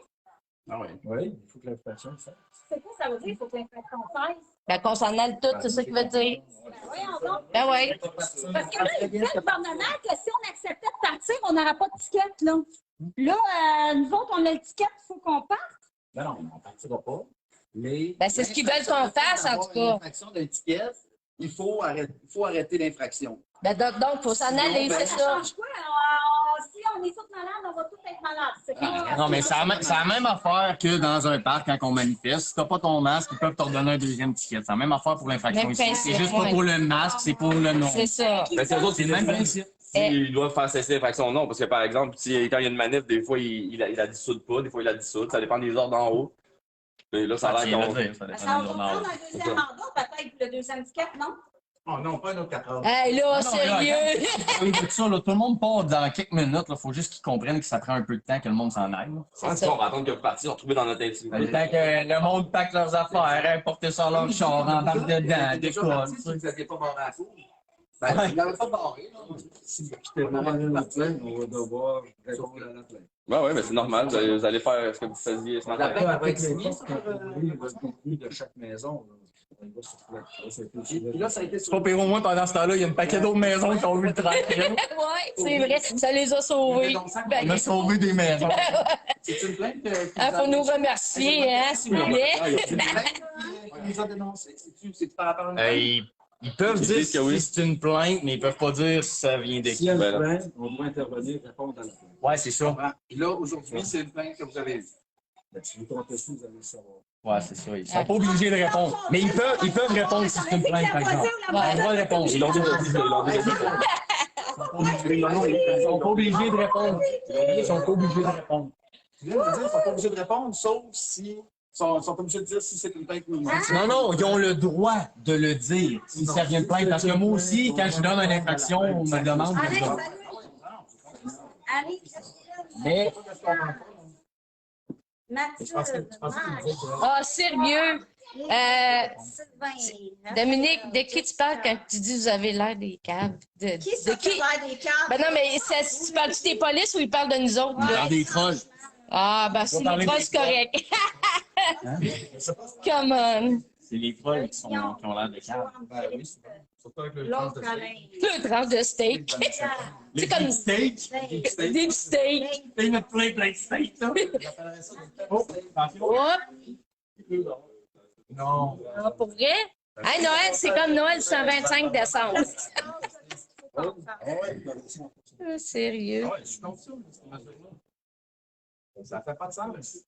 Ah oui. Oui, il faut que l'infraction fasse. C'est quoi ça veut dire? Il faut que l'infraction fasse. Ben, qu'on s'en aille tout, c'est ça qu'il veut dire. Voyons donc. Ben ouais. Parce que là, il dit le gouvernement que si on acceptait de partir, on n'aurait pas de ticket, là. Là, nous autres, on a le ticket, il faut qu'on parte. Ben non, on ne partira pas. Mais. Ben, c'est ce qu'ils veulent qu'on fasse, en tout cas. L'infraction d'un ticket, il faut arrêter l'infraction. Ben, donc, il faut s'en aller, c'est ça. change quoi? Si on est tous malades, on va tous être malades. C'est quoi? Non, mais c'est la même affaire que dans un parc quand on manifeste. Si t'as pas ton masque, ils peuvent te redonner un deuxième ticket. C'est la même affaire pour l'infraction Même ici. principe, C'est juste pas ouais. pour le masque, c'est pour le nom. C'est ça. Ben, c'est eux autres, C'est le même principe. Ils doivent faire cesser l'infraction, non, parce que par exemple, quand il y a une manif, des fois il la dissout pas, des fois il la dissout, ça dépend des ordres d'en haut. Et là, ça a l'air qu'on. Ça va prendre un deuxième mandat, peut-être le deuxième ticket, non? Oh non, pas un autre 4 heures. Hey, là, sérieux. Tout le monde part dans quelques minutes. Il faut juste qu'ils comprennent que ça prend un peu de temps que le monde s'en aille. C'est ça, on va attendre que vous partiez, on retrouver dans notre intimité. Le temps que le monde pack leurs affaires, porter ça dans leur char, embarque dedans, Déjà décolle. parti, si vous n'aviez pas barré à la cour. Ben, il n'avait pas barré. Si vous quittez vraiment la plainte, on va devoir répondre à la plainte. Ouais, mais c'est normal, vous allez faire ce que vous faisiez ce La matin. plainte va être signée sur le contenu de chaque maison. Puis là, ça a été C'est pas pire au moins pendant ce temps-là, il y a un paquet d'autres maisons qui ont eu le train. Ouais, c'est vrai. Ça les a sauvés. On a sauvé des maisons. C'est une plainte Ah, faut nous remercier, hein, s'il vous plaît. On nous a dénoncé. C'est par rapport à une Ils peuvent Ils dire disent que oui. si c'est une plainte, mais ils peuvent pas dire si ça vient de Si qui. il y a Ben une là. plainte, on doit intervenir, répondre à la plainte. Ouais, c'est ça. Et là, aujourd'hui, c'est une plainte que vous avez eue. Si vous contestez, vous allez le savoir. Ouais, c'est ça. Ils sont pas obligés de répondre. Mais ils peuvent répondre si c'est une plainte, par exemple. Ils ont le droit de répondre. Ils l'ont déjà dit, ils l'ont déjà dit. Ils sont pas obligés de répondre. Ils sont pas obligés de répondre. Ils viennent de dire qu'ils ne sont pas obligés de répondre, sauf si. Ils sont pas obligés de dire si c'est une plainte ou non. Non, ils ont le droit de le dire si ça vient de plainte. Parce que moi aussi, quand je donne une infraction, on me demande. Allez, de- salut! Allez, Mais Mathilde, Marc, Ah, sérieux. Sylvain. Dominique, de qui tu parles quand tu dis vous avez l'air des caves? Qui ça qui a l'air des câbles? Ben non, mais tu parles-tu des polices ou ils parlent de nous autres? là? dans des trolls. Ah, ben c'est parler les trolls, des c'est correct. Come on. C'est les folles qui ont l'air de calme. Surtout avec le L'autre Alain. Le tranche de steak. C'est comme steak. des steaks. Il met plein de steak, là. Oh, attention. Hop, Non. ah, pour vrai? Hey, Noël, c'est comme Noël du 25 décembre. Sérieux? Ouais, je suis conscient de cette mesure-là. Ça fait pas de sens.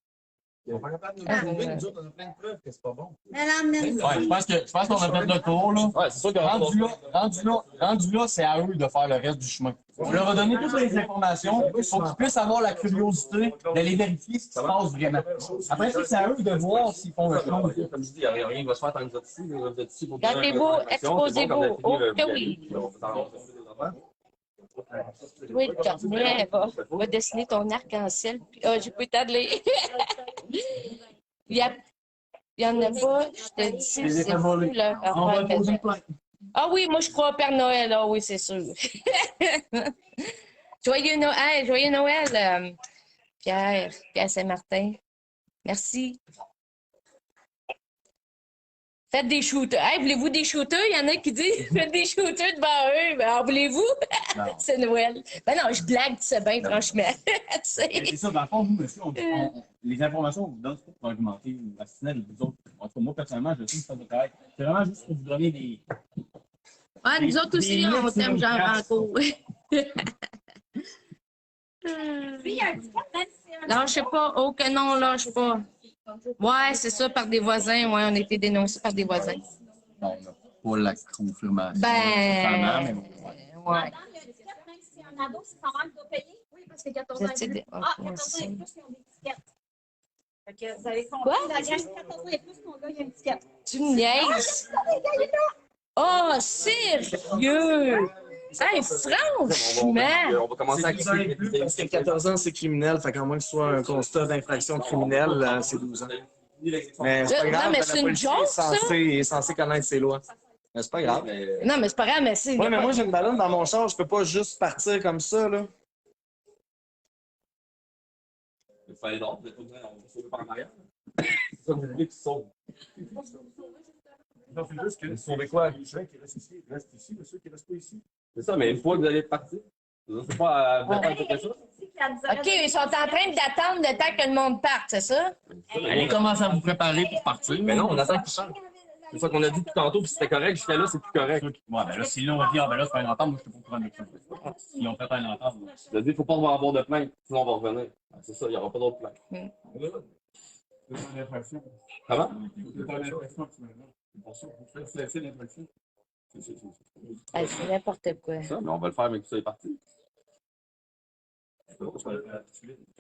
Ils sont pas capables de nous prouver, nous autres, on a plein de preuves que c'est pas bon. Ouais, je pense qu'on a fait le tour, là. Ouais, c'est sûr que Rendu là, c'est à eux de faire le reste du chemin. On leur a donné toutes les informations pour qu'ils puissent avoir la curiosité d'aller vérifier ce qui se passe vraiment. Après, c'est à eux de voir s'ils font le chemin. Comme je dis, il n'y a rien qui va se faire tant que vous êtes ici. Vous êtes ici pour Gardez-vous, exposez-vous. Oh, que oui. Oui, le cornet va dessiner ton arc-en-ciel. Je peux t'aider. Il y en a pas, je te dis, c'est fou, là. On va poser plein. Ah oui, moi, je crois au Père Noël. Ah oui, c'est sûr. Joyeux Noël, Pierre Saint-Martin. Merci. Faites des shooters. Hey, voulez-vous des shooters? Il y en a qui disent faites des shooters devant eux. Ben, en voulez-vous? C'est Noël. Ben non, je blague, tu sais bien, franchement. C'est ça, dans le fond, nous, monsieur, les informations qu'on vous donne, c'est pour argumenter ou assister les autres. En tout cas, moi, personnellement, je sais que ça doit travailler. C'est vraiment juste pour vous donner des. Ah, nous autres aussi, on t'aime Jean Rancourt. Lâchez pas. Oh que non, lâche pas. Ouais, c'est ça, par des voisins. Ouais, on a été dénoncés par des voisins. Non, on n'a pas la confirmation. Ben, ouais. Même si un ado, si sa mère doit payer. Oui, parce que 14 ans et plus. Ah, 14 ans et plus, ils ont des tickets. Fait que vous avez compris, la gang 14 ans et plus, mon gars, il y a une ticket. Tu me niaises? Oh, sérieux? Hey, franchement! On va commencer à quitter. 14 ans, c'est criminel. Fait qu'à moins que ce soit un constat d'infraction criminelle, c'est 12 ans. Mais c'est pas grave, Non, mais la c'est une police joke, ça? est censée connaître ses lois. Mais c'est pas grave. Non, mais c'est pas grave, mais c'est. Ouais, mais moi, j'ai une ballonne dans mon char. Je peux pas juste partir comme ça, là. Il fallait donc, vous êtes sauvé par en arrière. C'est ça que vous voulez qu'ils sauvent. Non, c'est juste que sauver quoi? Les gens qui restent ici, restent ici, mais ceux qui ne restent pas ici. C'est ça, mais une fois que vous allez partir, c'est pas à faire ça. OK, ils sont en train d'attendre le temps que le monde parte, c'est ça? Allez commencer à vous préparer pour partir. Mais non, on attend qu'ils partent. C'est ça qu'on a dit tout tantôt, puis c'était correct, jusqu'à là, c'est plus correct. Ouais, ben là, si là, on dit, ah ben là, c'est pas une entente, moi, je te prendre le coup. Si on fait pas une entente. Je te dis, il ne faut pas avoir de plainte, sinon on va revenir. C'est ça, il n'y aura pas d'autres plaintes. C'est l'impression. Comment? C'est l'impression que tu m'as dit. C'est pour ça, vous faites cesser l'impression. C'est n'importe quoi. Ça, mais on va le faire, mais tout ça est parti.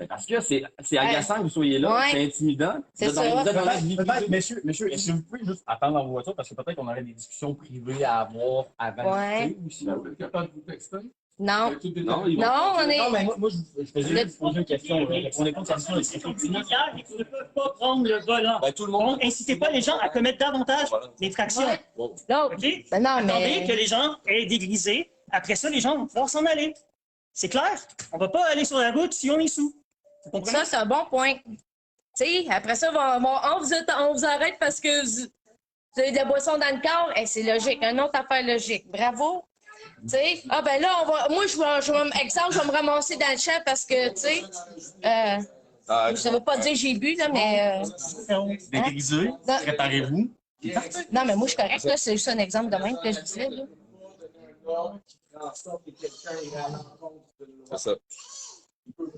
Parce que c'est agaçant que vous soyez là, Ouais. c'est intimidant. C'est ça. Peut-être, messieurs, est-ce que vous pouvez juste attendre dans vos voitures parce que peut-être qu'on aurait des discussions privées à avoir avant Ouais. de quitter aussi. Vous êtes capable de vous texter? Non. Non, ils vont- Non, on est. Non, mais moi je faisais juste poser une question. Répondez pas de question. Ils ne peuvent pas prendre le volant. Ben, tout le monde. Donc, incitez pas les gens à commettre davantage d'infractions. Non. OK? Ben non, Attendez mais. que les gens aient dégrisé. Après ça, les gens vont pouvoir s'en aller. C'est clair? On ne va pas aller sur la route si on est sous. Vous comprenez? Ça, c'est un bon point. Tu sais, après ça, on vous arrête parce que vous avez de la boisson dans le corps. Eh, c'est logique. Une autre affaire logique. Bravo. Tu sais, ah ben là, moi, je vais me ramasser dans le champ parce que, tu sais, ça veut pas dire que j'ai bu, là, mais... Dégrisez, Non. préparez-vous. Non, mais moi, je suis correcte, là. C'est juste un exemple de même que je disais, là. C'est ça. Il ne peut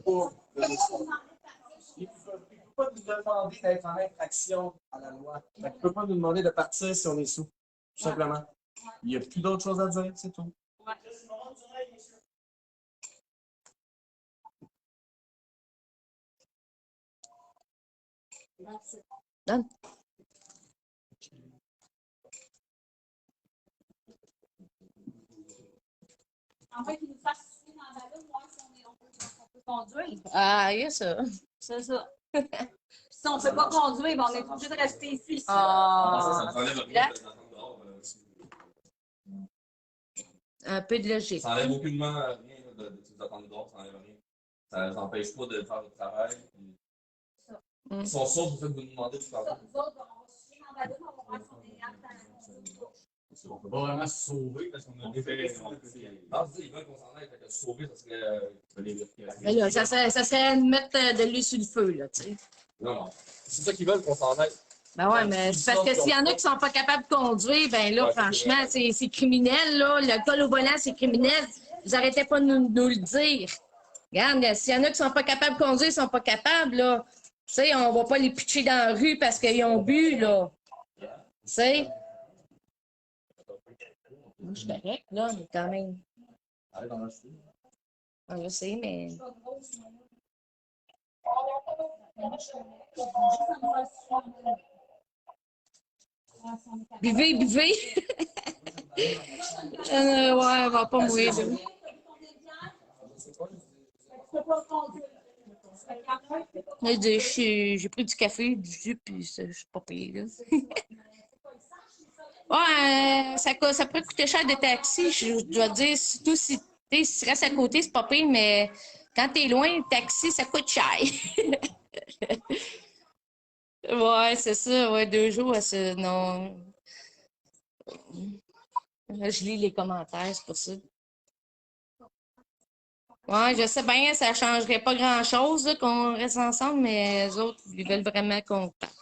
pas nous demander d'être en infraction à la loi. Il ne peut pas nous demander de partir si on est sous. Tout simplement. Il n'y a plus d'autre chose à dire, c'est tout. Donne. En fait, qu'ils nous fassent suivre dans la ballon, voir si on peut conduire. Ah, il y a ça. C'est ça. Si on ne peut pas conduire, ben, on est obligé de rester ici. Ah. Ça enlève Là. rien d'attendre dehors. Un peu de logique. Ça enlève aucunement rien de vous attendre dehors, ça enlève rien. Ça vous empêche pas de faire votre travail. Ils sont sûrs du fait que vous nous demandez de faire. Nous autres, on va suivre dans On peut pas vraiment se sauver parce qu'on a déjà. Ah, ils veulent qu'on s'en aille, fait que se sauver, ça serait. Mais là, ça serait de mettre de l'huile sur le feu, là, tu sais. Non, c'est ça qu'ils veulent qu'on s'en aille. Ben ouais, mais c'est parce que s'il y en a qui sont pas capables de conduire, ben là, franchement, c'est criminel, là. Le col au volant, c'est criminel. Vous arrêtez pas de nous le dire. Regarde, s'il y en a qui sont pas capables de conduire, ils sont pas capables, là. Tu sais, on va pas les pitcher dans la rue parce qu'ils ont bu, là. Tu sais? Moi, je suis correct, là, mais quand même. Je sais, mais... Buvez, buvez! Ouais, on va pas mourir, là. J'ai pris du café, du jus, puis je suis pas payé, là. Ouais, ça peut coûter cher de taxi, je dois dire, surtout si tu restes à côté, c'est pas pire, mais quand t'es loin, le taxi, ça coûte cher. Ouais, c'est ça, ouais, 2 jours, non. Je lis les commentaires, c'est pour ça. Ouais, je sais bien, ça changerait pas grand-chose là, qu'on reste ensemble, mais les autres, ils veulent vraiment qu'on parle.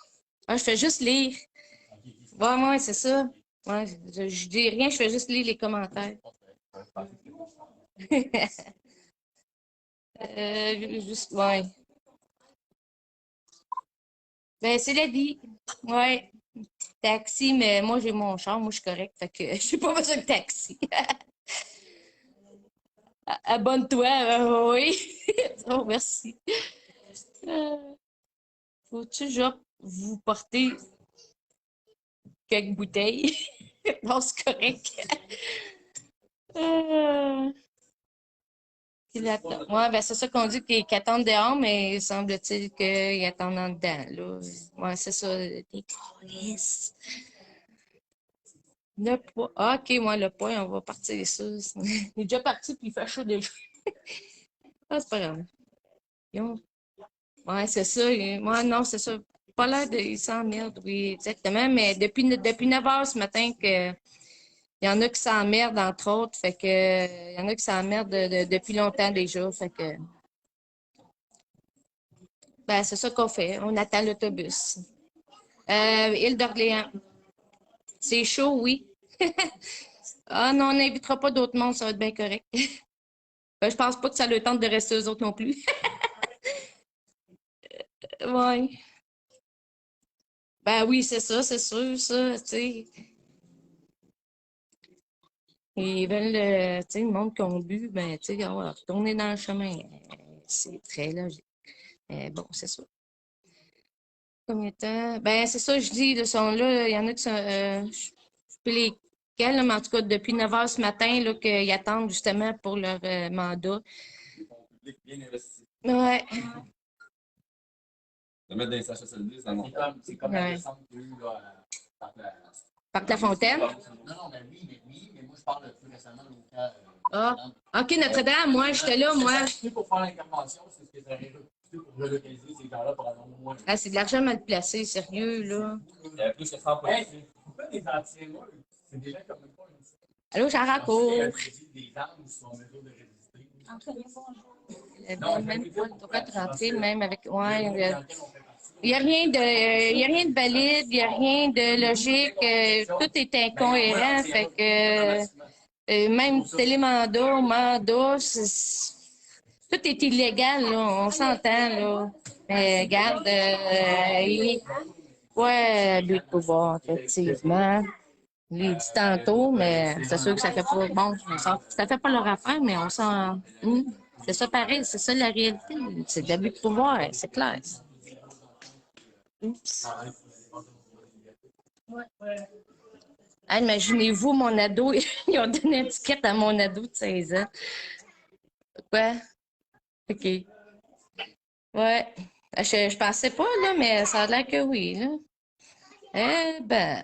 Ah, je fais juste lire. Ouais, c'est ça. Ouais, je dis rien, je fais juste lire les commentaires. Juste, ouais. Ben, c'est la vie. Ouais. Taxi, mais moi, j'ai mon char, moi, je suis correcte, fait que j'ai pas besoin de taxi. Abonne-toi, oui. Oh, merci. Faut-tu, genre, vous porter quelques bouteilles? Non, c'est correct. Ouais, ben c'est ça qu'on dit qu'ils attendent dehors, mais semble-t-il qu'ils attendent en dedans, là. Ouais, c'est ça, des câlisses. Le poids. Ah, OK, moi, le poids, on va partir ça. Il est déjà parti, puis il fait chaud déjà. Ah, c'est pas grave. Ouais, c'est ça. Moi, non, c'est ça. Pas l'air de... Il s'emmerde, oui, exactement. Mais depuis 9 heures ce matin, que il y en a qui s'emmerdent, entre autres. Fait que il y en a qui s'emmerdent depuis longtemps déjà. Fait que ben, c'est ça qu'on fait. On attend l'autobus. Île d'Orléans. C'est chaud, oui. Ah non, on n'invitera pas d'autres monde, ça va être bien correct. Ben, je pense pas que ça a le temps de rester eux autres non plus. Ouais. Ben oui, c'est ça, c'est sûr, ça, tu sais. Ils veulent, tu sais, le monde qui ont bu, ben, tu sais, on va retourner dans le chemin. C'est très logique. Bon, c'est ça. Combien de temps? Ben, c'est ça, je dis, de son là, il y en a qui sont, je sais plus lesquels, là, mais en tout cas, depuis 9 heures ce matin, là, qu'ils attendent justement pour leur mandat. Public bien investi. Ouais. De mettre dans les CHSLD, C'est comme la descente Parc La Fontaine? Non, mais oui, mais moi, je parle plus récemment au cas. Ah, OK, Notre-Dame, moi, j'étais là, moi. Pour faire l'intervention, c'est ce que ça aurait coûté pour relocaliser ces gens-là pour aller au moins. Ah, c'est de l'argent mal placé, sérieux, là. Il y avait plus que 100 policiers. Pourquoi des anti-émeutes? C'est déjà comme une fois. Allô, j'en raconte. Des armes qui sont en mesure de résister. Même pas le droit de rentrer, même avec. Ouais, il n'y a rien de valide, il n'y a rien de logique. Tout est incohérent. Fait que même télémandat, mandat, tout est illégal, là. On s'entend, là. Mais regarde, ouais, but de pouvoir, effectivement. Je l'ai dit tantôt, mais c'est sûr que ça fait pas. Bon, ça fait pas leur affaire, mais on s'en. C'est ça pareil, c'est ça la réalité. C'est de l'abus de pouvoir, c'est clair. Oups. Ah, imaginez-vous, mon ado, ils ont donné une étiquette à mon ado de 16 ans. Quoi? OK. Ouais. Je pensais pas, là, mais ça a l'air que oui, là. Eh ben,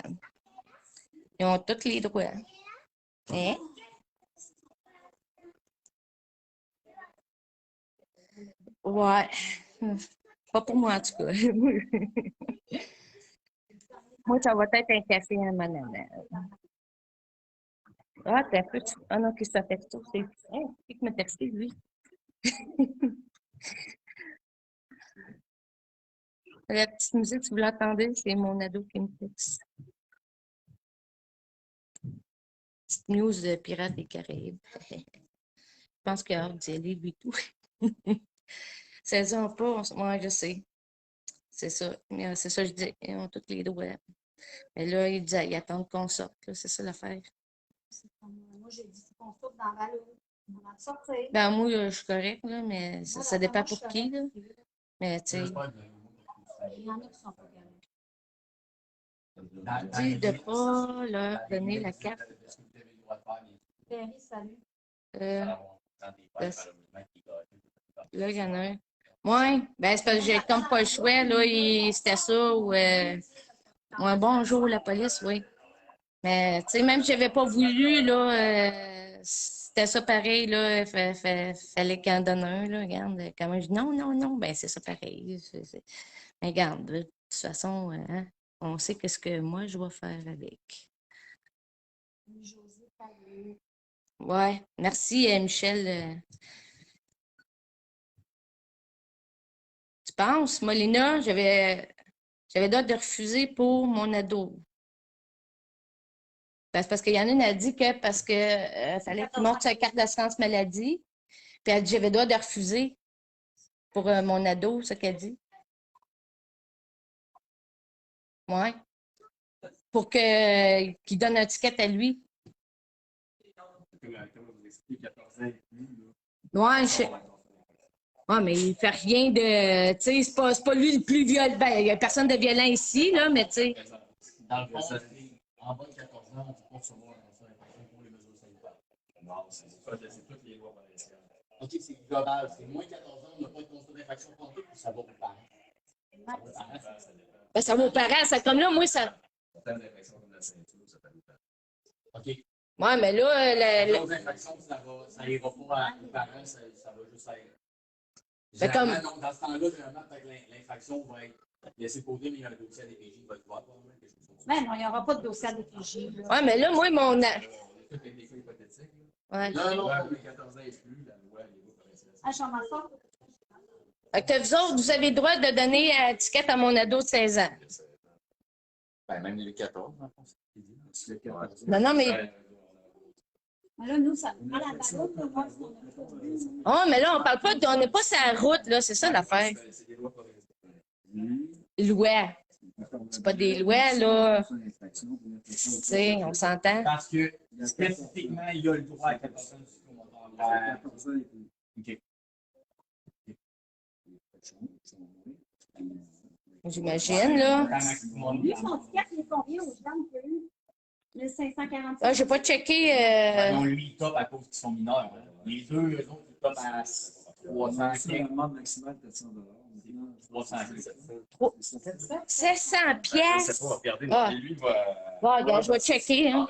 ils ont tous les droits. Hein? Ouais. Pas pour moi, en tout cas. Moi, ça va être un café à mon ananas. Ah, t'as un peu. Ah non, qu'est-ce que ça fait ça? C'est qui m'a texté, lui? La petite musique, si vous l'entendez, c'est mon ado qui me texte. Petite news de Pirates des Caraïbes. Je pense qu'il a hâte d'y aller, lui, tout. 16 ans pas, moi, je sais. C'est ça. C'est ça, je dis. Ils ont tous les doigts. Mais là, ils attendent qu'on sorte. C'est ça l'affaire. Moi, j'ai dit qu'on sorte dans Valo. On va sortir. Ben, moi, je suis correcte, là, mais ça dépend pour qui. Là. Mais, tu sais. Il y en a qui sont pas corrects. Dis de pas leur donner la carte. Perry, salut. Là, il y en a un. Oui, ben, c'est parce que j'ai comme pas le choix, là, c'était ça, ou ouais, bonjour, la police, oui. Mais, tu sais, même si j'avais pas voulu, là, c'était ça pareil, là, fallait qu'il en donne un, là, regarde, quand même, je dis non, ben, c'est ça pareil. Mais regarde, de toute façon, hein, on sait qu'est-ce que moi, je vais faire avec. Ouais, merci, Michel. Tu penses, Molina, j'avais d'autres de refuser pour mon ado. Ben, c'est parce qu'il y en a une a dit que parce que fallait qu'il montre sa carte d'assurance maladie. Puis elle dit j'avais droit de refuser pour mon ado, c'est ce qu'elle dit. Ouais. Pour qu'il donne un ticket à lui. Ouais, ouais, mais il fait rien de. Tu sais, c'est pas lui le plus violent. Ben, il n'y a personne de violent ici, là, mais tu sais. Dans le fond, en bas de 14 ans, on ne peut pas recevoir un conseil d'infraction pour les mesures sanitaires. Non, c'est toutes les lois provinciales. OK, c'est global. C'est moins de 14 ans, on n'a pas de conseil d'infraction pour tout, puis ça va aux parents. Ben, ça va aux parents. Ça, comme là, moi, ça. OK. Ouais, mais là. Les autres infractions, ça ira pas aux parents, ça va juste être. Ben, comme... Donc, dans ce temps-là, généralement, l'infraction va être laissée côté, mais il y a un dossier à DPJ qui va être ouvert. Mais non, il n'y aura pas de dossier à DPJ. Ouais, mais là, moi, mon. Des cas hypothétiques. Ouais. Non, les 14 ans et plus, la loi, les lois provinciales. Ah, j'en ai ça. Fait que vous autres, vous avez le droit de donner un ticket à mon ado de 16 ans. Ben, même les 14, en fait. Non, mais. Mais là, nous, ça. À la balle, on va voir. Oh, mais là, on parle pas on n'est pas sur la route, là, c'est ça l'affaire. Lois. C'est pas des lois, là. Tu sais, on s'entend. Parce que spécifiquement, il y a le droit à 14 ans. OK. J'imagine, là. Lui, son ticket, il est combien aux gens qu'il y a eu? 1545. Ah, je n'ai pas checké. Non, lui, il top à cause qu'ils sont mineurs. Hein. Les deux, eux autres, ils top à 300. C'est une amende maximale de 400 700 pièces. Ah. Lui, Bon, regarde, je vais checker. Hein.